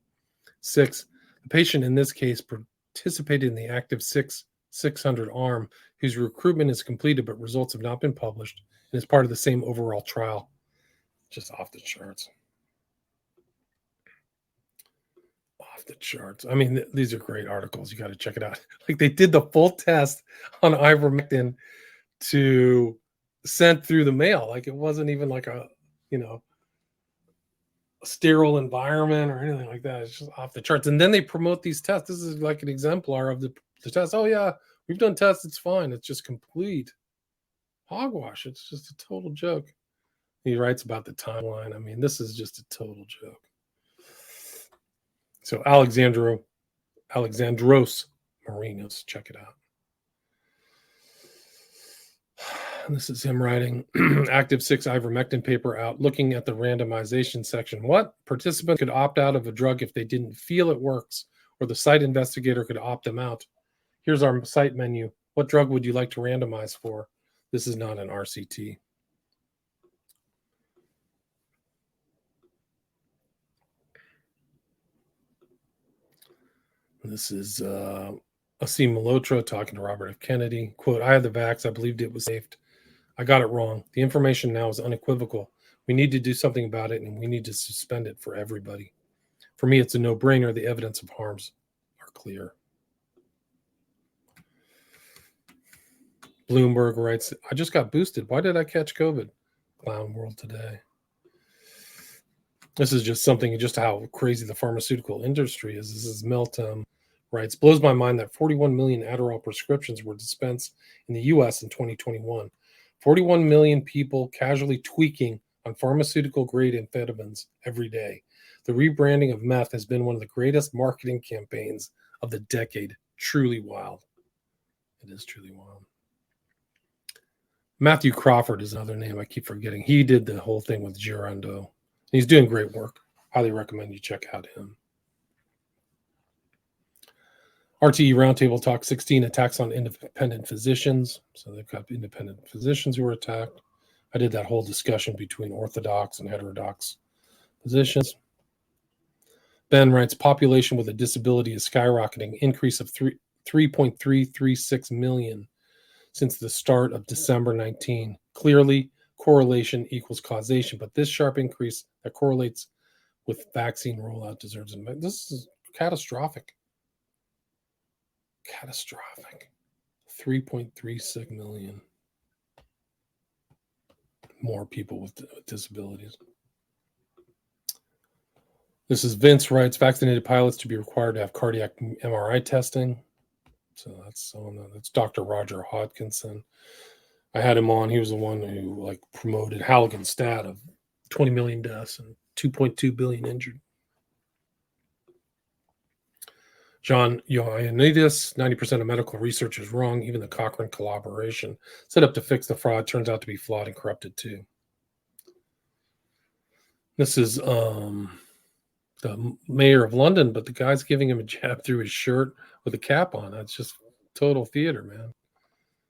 6, the patient in this case participated in the active 600 arm, whose recruitment is completed but results have not been published and is part of the same overall trial. Just off the charts. Off the charts. I mean, these are great articles. You got to check it out. Like they did the full test on ivermectin to sent through the mail. Like it wasn't even like a sterile environment or anything like that. It's just off the charts. And then they promote these tests. This is like an exemplar of the test. Oh yeah, we've done tests. It's fine. It's just complete hogwash. It's just a total joke. He writes about the timeline. I mean, this is just a total joke. So Alexandros Marinos, check it out. And this is him writing active 6 ivermectin paper out, looking at the randomization section. What? Participants could opt out of a drug if they didn't feel it works, or the site investigator could opt them out. Here's our site menu. What drug would you like to randomize for? This is not an RCT. This is Asim Malhotra talking to Robert F. Kennedy. Quote, I had the vax. I believed it was safe. I got it wrong. The information now is unequivocal. We need to do something about it, and we need to suspend it for everybody. For me, it's a no-brainer. The evidence of harms are clear. Bloomberg writes, I just got boosted. Why did I catch COVID? Clown world today. This is just something, just how crazy the pharmaceutical industry is. This is Meltem writes, blows my mind that 41 million Adderall prescriptions were dispensed in the U.S. in 2021. 41 million people casually tweaking on pharmaceutical-grade amphetamines every day. The rebranding of meth has been one of the greatest marketing campaigns of the decade. Truly wild. It is truly wild. Matthew Crawford is another name I keep forgetting. He did the whole thing with Girondo. He's doing great work. Highly recommend you check out him. RTE Roundtable Talk 16 attacks on independent physicians. So they've got independent physicians who were attacked. I did that whole discussion between orthodox and heterodox physicians. Ben writes, population with a disability is skyrocketing, increase of 3.336 million since the start of December 19. Clearly, correlation equals causation, but this sharp increase that correlates with vaccine rollout deserves a mention. This is catastrophic. Catastrophic. 3.36 million more people with disabilities. This is Vince writes, vaccinated pilots to be required to have cardiac MRI testing. So that's Dr. Roger Hodkinson. I had him on. He was the one who promoted Halligan's stat of 20 million deaths and 2.2 billion injured. John Ioannidis, 90% of medical research is wrong. Even the Cochrane collaboration set up to fix the fraud turns out to be flawed and corrupted too. This is the mayor of London, but the guy's giving him a jab through his shirt with a cap on. That's just total theater, man.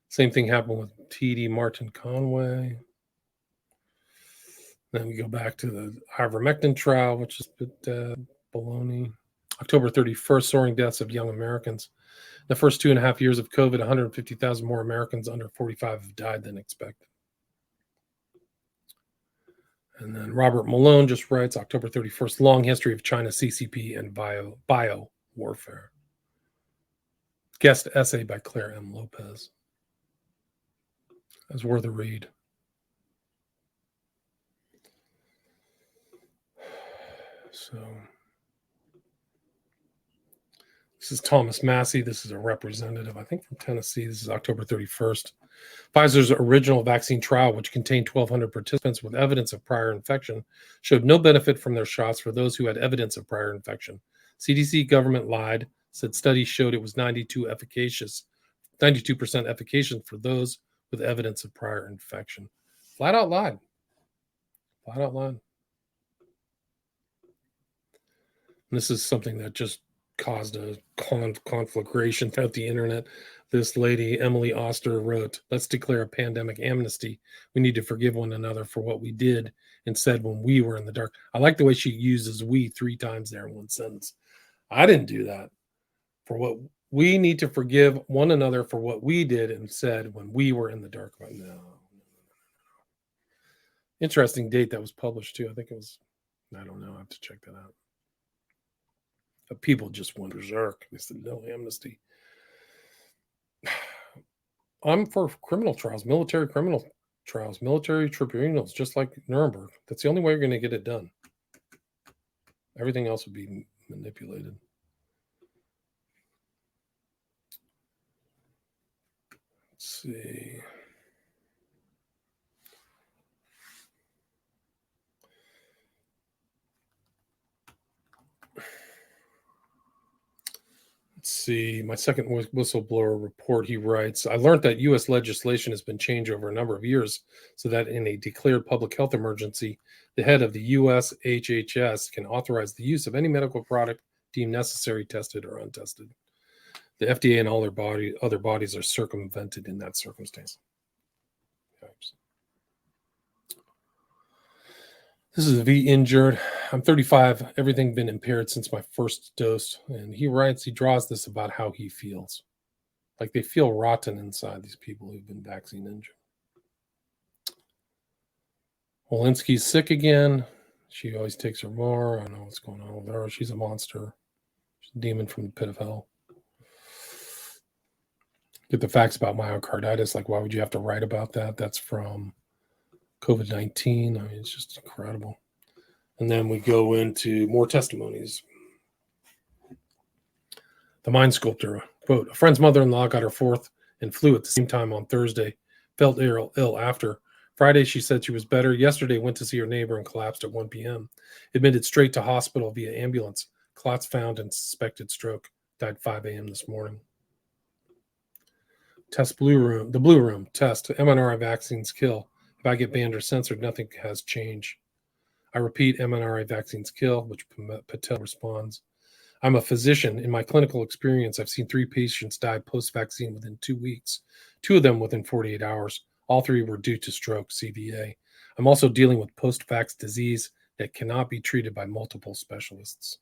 Same thing happened with TD Martin Conway. Then we go back to the ivermectin trial, which is baloney. October 31st, soaring deaths of young Americans. The first 2.5 years of COVID, 150,000 more Americans under 45 have died than expected. And then Robert Malone just writes, October 31st, long history of China CCP and bio warfare. Guest essay by Claire M. Lopez. It's worth a read. So this is Thomas Massey. This is a representative, I think, from Tennessee. This is October 31st. Pfizer's original vaccine trial, which contained 1,200 participants with evidence of prior infection, showed no benefit from their shots for those who had evidence of prior infection. CDC government lied, said studies showed it was 92% efficacious for those with evidence of prior infection. Flat out lied. Flat out lied. And this is something that just caused a conflagration throughout the internet. This lady, Emily Oster, wrote, "Let's declare a pandemic amnesty. We need to forgive one another for what we did and said when we were in the dark." I like the way she uses "we" 3 times there in one sentence. I didn't do that. For what we need to forgive one another for what we did and said when we were in the dark. No. Interesting date that was published too. I think it was, I don't know. I have to check that out. But people just went berserk. They said no amnesty. I'm for criminal trials, military criminal trials, military tribunals, just like Nuremberg. That's the only way you're going to get it done. Everything else would be manipulated. Let's see. My second whistleblower report, he writes, I learned that U.S. legislation has been changed over a number of years so that in a declared public health emergency, the head of the U.S. HHS can authorize the use of any medical product deemed necessary, tested or untested. The FDA and all their other bodies are circumvented in that circumstance. Oops. This is V injured. I'm 35. Everything been impaired since my first dose. And he draws this about how he feels. Like they feel rotten inside, these people who've been vaccine injured. Walensky's sick again. She always takes her more. I don't know what's going on with her. She's a monster. She's a demon from the pit of hell. Get the facts about myocarditis. Like, why would you have to write about that? That's from COVID-19. I mean, it's just incredible. And then we go into more testimonies. The mind sculptor, quote, a friend's mother-in-law got her fourth and flu at the same time on Thursday. Felt ill after. Friday, she said she was better. Yesterday, went to see her neighbor and collapsed at 1 p.m. Admitted straight to hospital via ambulance. Clots found and suspected stroke. Died 5 a.m. this morning. The blue room test. mRNA vaccines kill. If I get banned or censored, nothing has changed. I repeat, mRNA vaccines kill, which Patel responds. I'm a physician. In my clinical experience, I've seen 3 patients die post-vaccine within 2 weeks, 2 of them within 48 hours. All 3 were due to stroke, CVA. I'm also dealing with post-vax disease that cannot be treated by multiple specialists.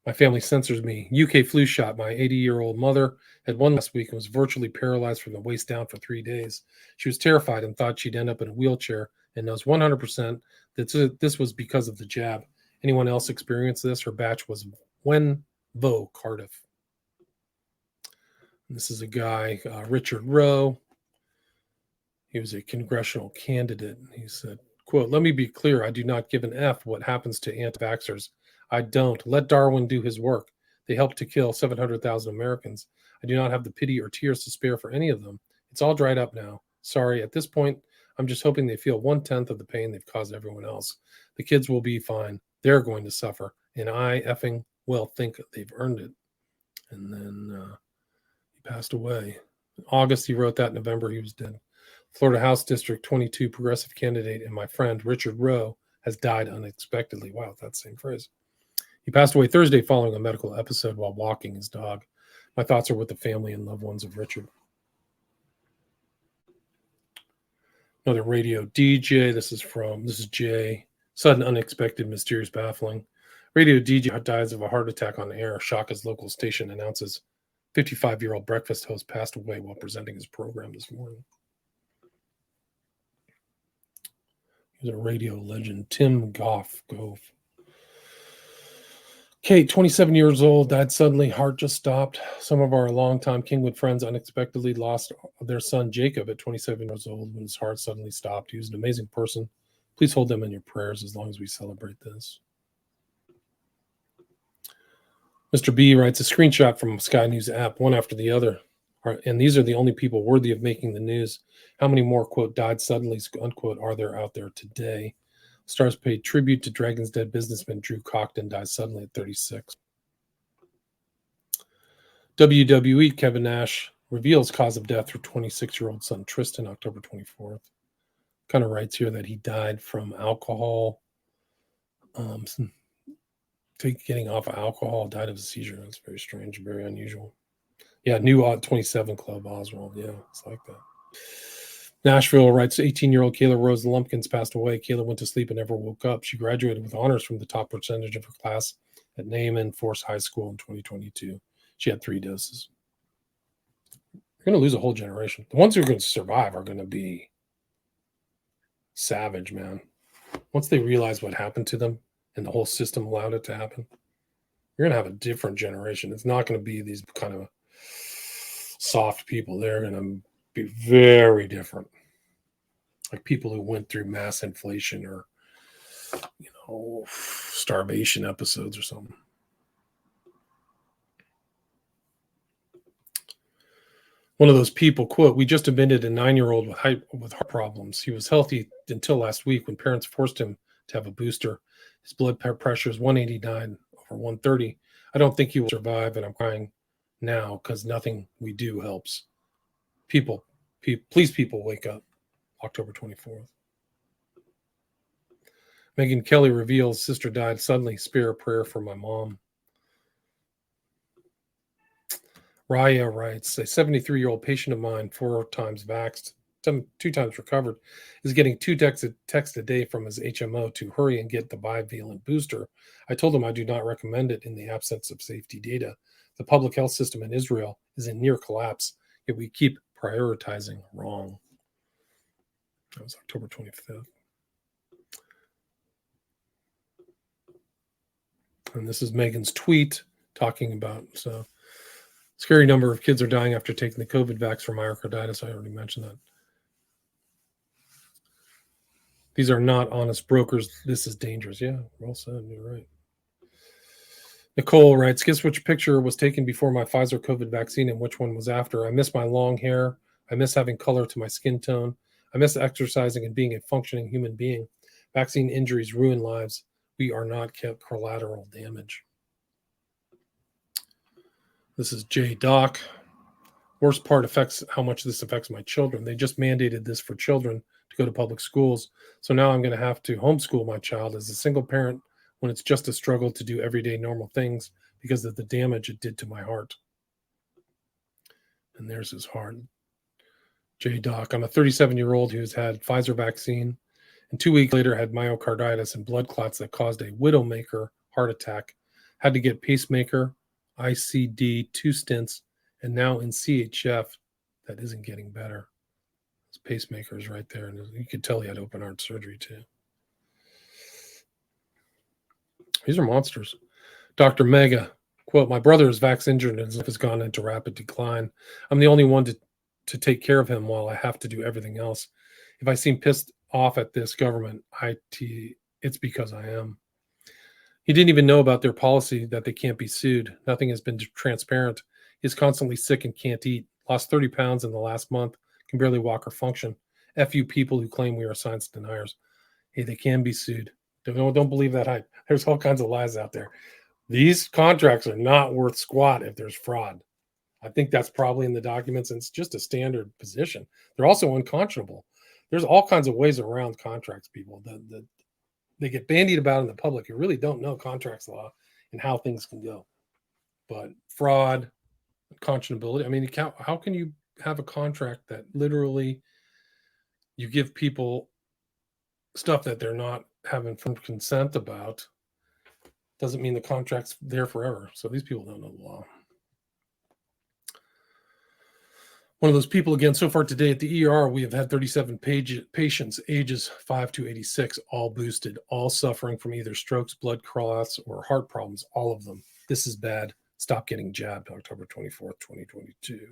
My family censors me. UK flu shot. My 80-year-old mother had one last week and was virtually paralyzed from the waist down for 3 days. She was terrified and thought she'd end up in a wheelchair and knows 100% that this was because of the jab. Anyone else experience this? Her batch was Wenvo, Cardiff. And this is a guy, Richard Rowe. He was a congressional candidate. He said, quote, let me be clear. I do not give an F what happens to anti-vaxxers. I don't. Let Darwin do his work. They helped to kill 700,000 Americans. I do not have the pity or tears to spare for any of them. It's all dried up now. Sorry, at this point, I'm just hoping they feel 1/10 of the pain they've caused everyone else. The kids will be fine. They're going to suffer. And I effing well think they've earned it. And then he passed away. In August, he wrote that. In November, he was dead. Florida House District 22 progressive candidate and my friend Richard Rowe has died unexpectedly. Wow, that same phrase. He passed away Thursday following a medical episode while walking his dog. My thoughts are with the family and loved ones of Richard. Another radio DJ. This is Jay. Sudden, unexpected, mysterious, baffling. Radio DJ dies of a heart attack on air. Shock as local station announces 55-year-old breakfast host passed away while presenting his program this morning. He's a radio legend, Tim Gove. Kate, 27 years old, died suddenly. Heart just stopped. Some of our longtime Kingwood friends unexpectedly lost their son Jacob at 27 years old when his heart suddenly stopped. He was an amazing person. Please hold them in your prayers as long as we celebrate this. Mr. B writes a screenshot from a Sky News app, one after the other. And these are the only people worthy of making the news. How many more, quote, died suddenly, unquote, are there out there today? Stars paid tribute to Dragon's Den businessman Drew Cockton, dies suddenly at 36. WWE Kevin Nash reveals cause of death for 26-year-old son Tristan, October 24th. Kind of writes here that he died from alcohol, getting off of alcohol, died of a seizure. That's very strange, very unusual. Yeah, new 27 Club, Oswald. Yeah, it's like that. Nashville writes 18-year-old Kayla Rose Lumpkins passed away. Kayla went to sleep and never woke up. She graduated with honors from the top percentage of her class at Naaman Force High School in 2022. She had 3 doses. You're going to lose a whole generation. The ones who are going to survive are going to be savage, man. Once they realize what happened to them and the whole system allowed it to happen, you're going to have a different generation. It's not going to be these kind of soft people. They're going to be very different. Like people who went through mass inflation or, starvation episodes or something. One of those people, quote, we just admitted a 9-year-old with heart problems. He was healthy until last week when parents forced him to have a booster. His blood pressure is 189 over 130. I don't think he will survive, and I'm crying now because nothing we do helps. Please, people, wake up. October 24th. Megyn Kelly reveals sister died suddenly. Spare a prayer for my mom. Raya writes, a 73-year-old patient of mine, 4 times vaxxed, 2 times recovered, is getting 2 texts a day from his HMO to hurry and get the bivalent booster. I told him I do not recommend it in the absence of safety data. The public health system in Israel is in near collapse, yet we keep prioritizing wrong. That was October 25th. And this is Megan's tweet talking about scary number of kids are dying after taking the COVID vax for myocarditis. I already mentioned that. These are not honest brokers. This is dangerous. Yeah, well said. You're right. Nicole writes, guess which picture was taken before my Pfizer COVID vaccine and which one was after? I miss my long hair. I miss having color to my skin tone. I miss exercising and being a functioning human being. Vaccine injuries ruin lives. We are not kept collateral damage. This is J. Doc. Worst part affects how much this affects my children. They just mandated this for children to go to public schools. So now I'm going to have to homeschool my child as a single parent when it's just a struggle to do everyday normal things because of the damage it did to my heart. And there's his heart. J. Doc. I'm a 37-year-old who's had Pfizer vaccine and 2 weeks later had myocarditis and blood clots that caused a widowmaker heart attack. Had to get pacemaker, ICD, 2 stents, and now in CHF. That isn't getting better. His pacemaker is right there, and you could tell he had open heart surgery too. These are monsters. Dr. Mega, quote, my brother is vax injured and has gone into rapid decline. I'm the only one to take care of him while I have to do everything else. If I seem pissed off at this government, it's because I am. He didn't even know about their policy that they can't be sued. Nothing has been transparent. He's constantly sick and can't eat. Lost 30 pounds in the last month. Can barely walk or function. F you people who claim we are science deniers. Hey, they can be sued. Don't believe that hype. There's all kinds of lies out there. These contracts are not worth squat if there's fraud. I think that's probably in the documents, and it's just a standard position. They're also unconscionable. There's all kinds of ways around contracts, people. They get bandied about in the public. You really don't know contracts law and how things can go. But fraud, conscionability. I mean, how can you have a contract that literally You give people stuff that they're not having informed consent about, doesn't mean the contract's there forever. So these people don't know the law. One of those people again so far today at the ER, we have had 37 patients ages 5 to 86, all boosted, all suffering from either strokes, blood clots, or heart problems, all of them. This is bad. Stop getting jabbed. October 24th, 2022.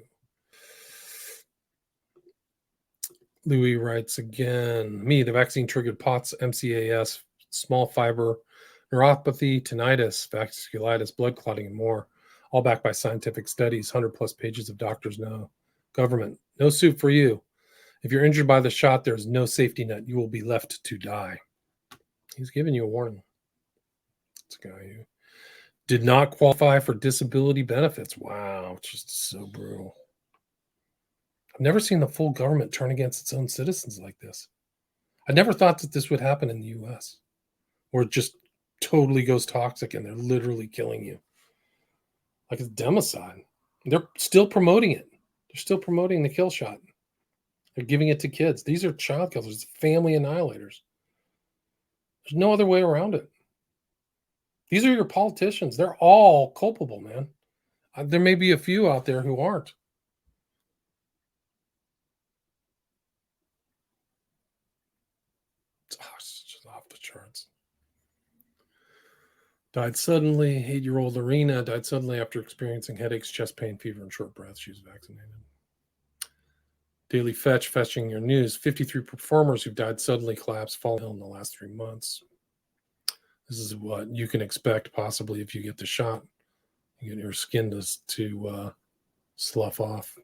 Louis writes again, me, the vaccine triggered POTS, MCAS, small fiber, neuropathy, tinnitus, vasculitis, blood clotting, and more, all backed by scientific studies, 100 plus pages of doctors know. Government, no soup for you. If you're injured by the shot, there's no safety net. You will be left to die. He's giving you a warning. It's a guy who did not qualify for disability benefits. Wow, it's just so brutal. I've never seen the full government turn against its own citizens like this. I never thought that this would happen in the US, where it just totally goes toxic and they're literally killing you. Like it's democide. They're still promoting it. They're still promoting the kill shot. They're giving it to kids. These are child killers, family annihilators. There's no other way around it. These are your politicians. They're all culpable, man. There may be a few out there who aren't. It's just off the charts. Died suddenly. 8-year-old Arena died suddenly after experiencing headaches, chest pain, fever, and short breath. She was vaccinated. Daily fetching your news. 53 performers who died suddenly collapsed, fallen ill in the last 3 months. This is what you can expect possibly if you get the shot. You get your skin to slough off.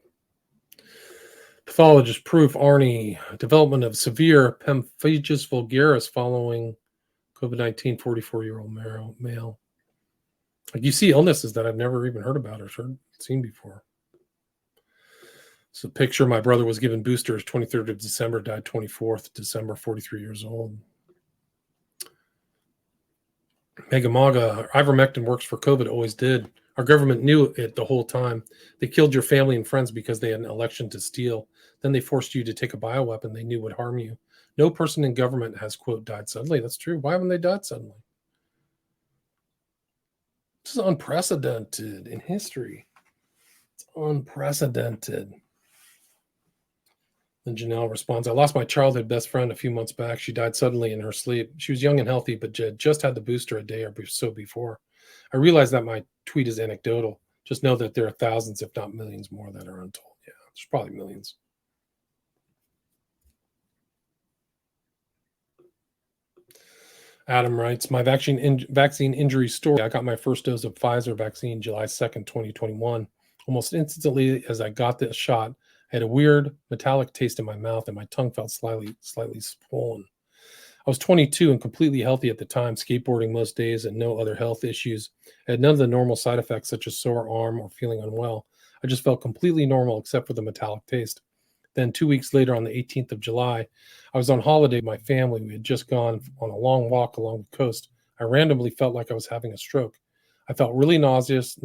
Pathologist proof, Arnie, development of severe pemphigus vulgaris following COVID-19, 44-year-old male. Like you see illnesses that I've never even heard about or seen before. So picture my brother was given boosters 23rd of December, died 24th December, 43 years old. Megamaga, ivermectin works for COVID, always did. Our government knew it the whole time. They killed your family and friends because they had an election to steal. Then they forced you to take a bioweapon they knew would harm you. No person in government has, quote, died suddenly. That's true. Why haven't they died suddenly? This is unprecedented in history. It's unprecedented. Then Janelle responds, I lost my childhood best friend a few months back. She died suddenly in her sleep. She was young and healthy, but just had the booster a day or so before. I realize that my tweet is anecdotal. Just know that there are thousands, if not millions more that are untold. Yeah, there's probably millions. Adam writes, my vaccine injury story. I got my first dose of Pfizer vaccine July 2nd, 2021. Almost instantly as I got the shot, I had a weird metallic taste in my mouth and my tongue felt slightly swollen. I was 22 and completely healthy at the time, skateboarding most days and no other health issues. I had none of the normal side effects such as sore arm or feeling unwell. I just felt completely normal except for the metallic taste. Then 2 weeks later, on the 18th of July, I was on holiday with my family. We had just gone on a long walk along the coast. I randomly felt like I was having a stroke. I felt really nauseous,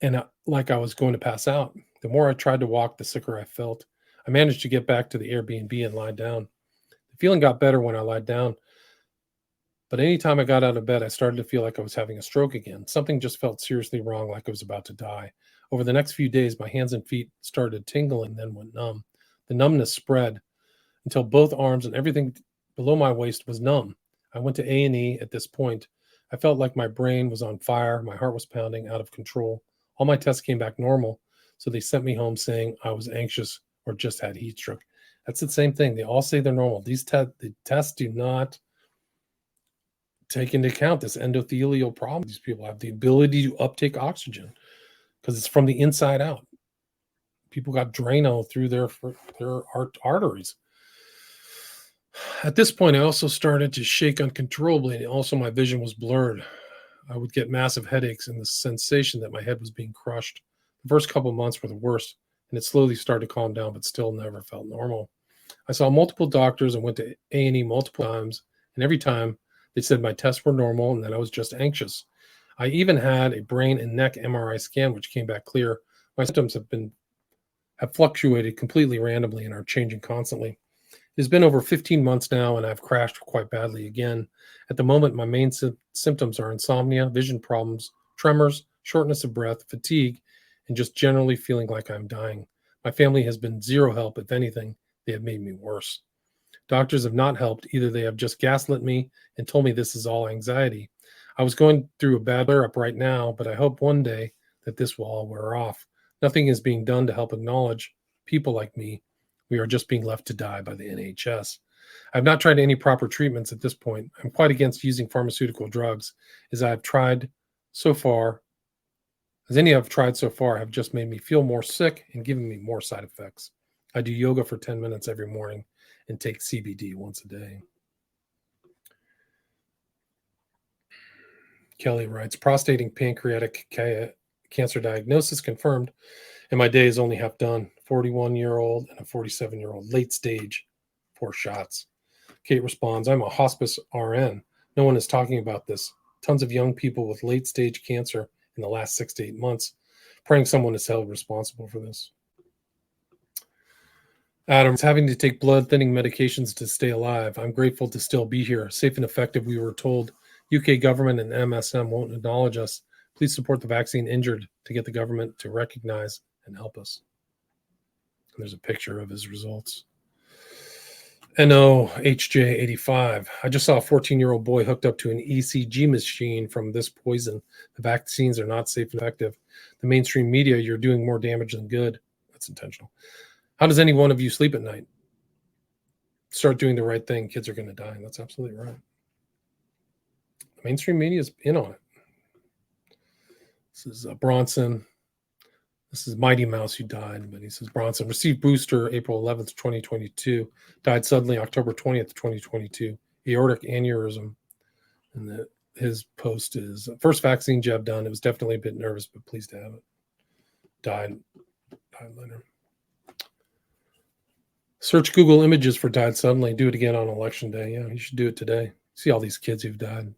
and like I was going to pass out. The more I tried to walk, the sicker I felt. I managed to get back to the Airbnb and lie down. The feeling got better when I lied down, but anytime I got out of bed, I started to feel like I was having a stroke again. Something just felt seriously wrong, like I was about to die. Over the next few days, my hands and feet started tingling, then went numb. The numbness spread until both arms and everything below my waist was numb. I went to A&E at this point. I felt like my brain was on fire. My heart was pounding out of control. All my tests came back normal, so they sent me home saying I was anxious or just had heat stroke. That's the same thing. They all say they're normal. The tests do not take into account this endothelial problem. These people have the ability to uptake oxygen because it's from the inside out. People got Drano through their arteries. At this point, I also started to shake uncontrollably, and also my vision was blurred. I would get massive headaches and the sensation that my head was being crushed. The first couple of months were the worst, and it slowly started to calm down, but still never felt normal. I saw multiple doctors and went to A&E multiple times, and every time they said my tests were normal and that I was just anxious. I even had a brain and neck MRI scan, which came back clear. My symptoms have fluctuated completely randomly and are changing constantly. It has been over 15 months now, and I've crashed quite badly again. At the moment, my main symptoms are insomnia, vision problems, tremors, shortness of breath, fatigue, and just generally feeling like I'm dying. My family has been zero help. If anything, they have made me worse. Doctors have not helped. Either they have just gaslit me and told me this is all anxiety. I was going through a bad flare up right now, but I hope one day that this will all wear off. Nothing is being done to help acknowledge people like me. We are just being left to die by the NHS. I've not tried any proper treatments at this point. I'm quite against using pharmaceutical drugs, as I've tried so far, as any I've tried so far have just made me feel more sick and given me more side effects. I do yoga for 10 minutes every morning and take CBD once a day. Kelly writes, prostate and pancreatic cancer diagnosis confirmed, and my day is only half done. 41-year-old and a 47-year-old, late stage, 4 shots. Kate responds, I'm a hospice RN. No one is talking about this. Tons of young people with late stage cancer in the last 6 to 8 months. Praying someone is held responsible for this. Adam's having to take blood thinning medications to stay alive. I'm grateful to still be here. Safe and effective, we were told. UK government and MSM won't acknowledge us. Please support the vaccine injured to get the government to recognize and help us. And there's a picture of his results. NOHJ85. I just saw a 14-year-old boy hooked up to an ECG machine from this poison. The vaccines are not safe and effective. The mainstream media, you're doing more damage than good. That's intentional. How does any one of you sleep at night? Start doing the right thing. Kids are going to die. That's absolutely right. The mainstream media is in on it. This is Bronson. This is Mighty Mouse who died, but he says Bronson received booster April 11th, 2022, died suddenly October 20th, 2022, aortic aneurysm. And his post is first vaccine jab done. It was definitely a bit nervous, but pleased to have it. Died later. Search Google Images for died suddenly. Do it again on election day. Yeah, you should do it today. See all these kids who've died.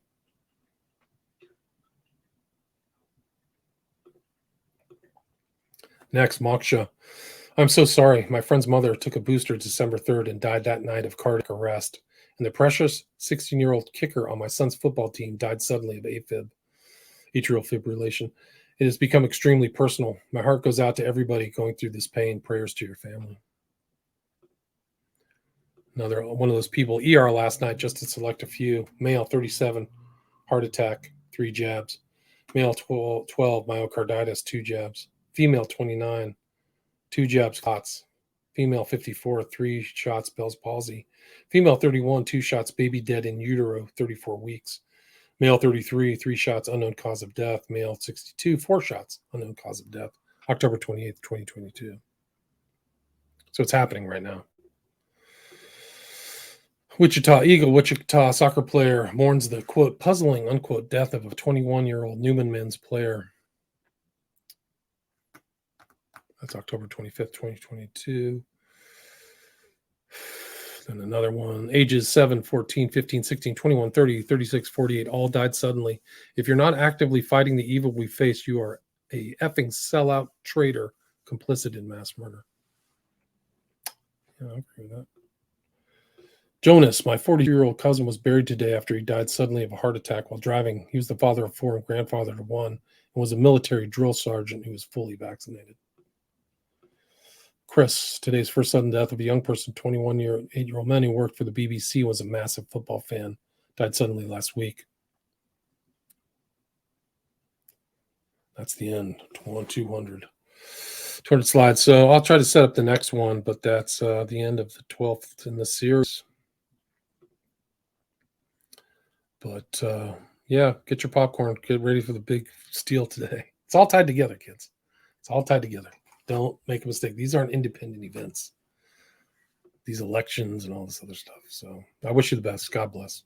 Next, Moksha. I'm so sorry. My friend's mother took a booster December 3rd and died that night of cardiac arrest. And the precious 16-year-old kicker on my son's football team died suddenly of AFib, atrial fibrillation. It has become extremely personal. My heart goes out to everybody going through this pain. Prayers to your family. Another one of those people, ER last night, just to select a few. Male, 37, heart attack, 3 jabs. Male, 12, myocarditis, 2 jabs. Female, 29, 2 jabs, COTS. Female, 54, 3 shots, Bell's palsy. Female, 31, 2 shots, baby dead in utero, 34 weeks. Male, 33, 3 shots, unknown cause of death. Male, 62, 4 shots, unknown cause of death. October 28th, 2022. So it's happening right now. Wichita soccer player mourns the, quote, puzzling, unquote, death of a 21-year-old Newman men's player. That's October 25th, 2022. Then another one, ages 7, 14, 15, 16, 21, 30, 36, 48, all died suddenly. If you're not actively fighting the evil we face, you are a effing sellout traitor complicit in mass murder. Yeah, I agree with that. Jonas, my 40-year-old cousin, was buried today after he died suddenly of a heart attack while driving. He was the father of 4 and grandfather to 1 and was a military drill sergeant who was fully vaccinated. Chris, today's first sudden death of a young person, 21-year-old man who worked for the BBC, was a massive football fan. Died suddenly last week. That's the end. 200 slides. So I'll try to set up the next one, but that's the end of the 12th in the series. But yeah, get your popcorn. Get ready for the big steal today. It's all tied together, kids. It's all tied together. Don't make a mistake. These aren't independent events. These elections and all this other stuff. So I wish you the best. God bless.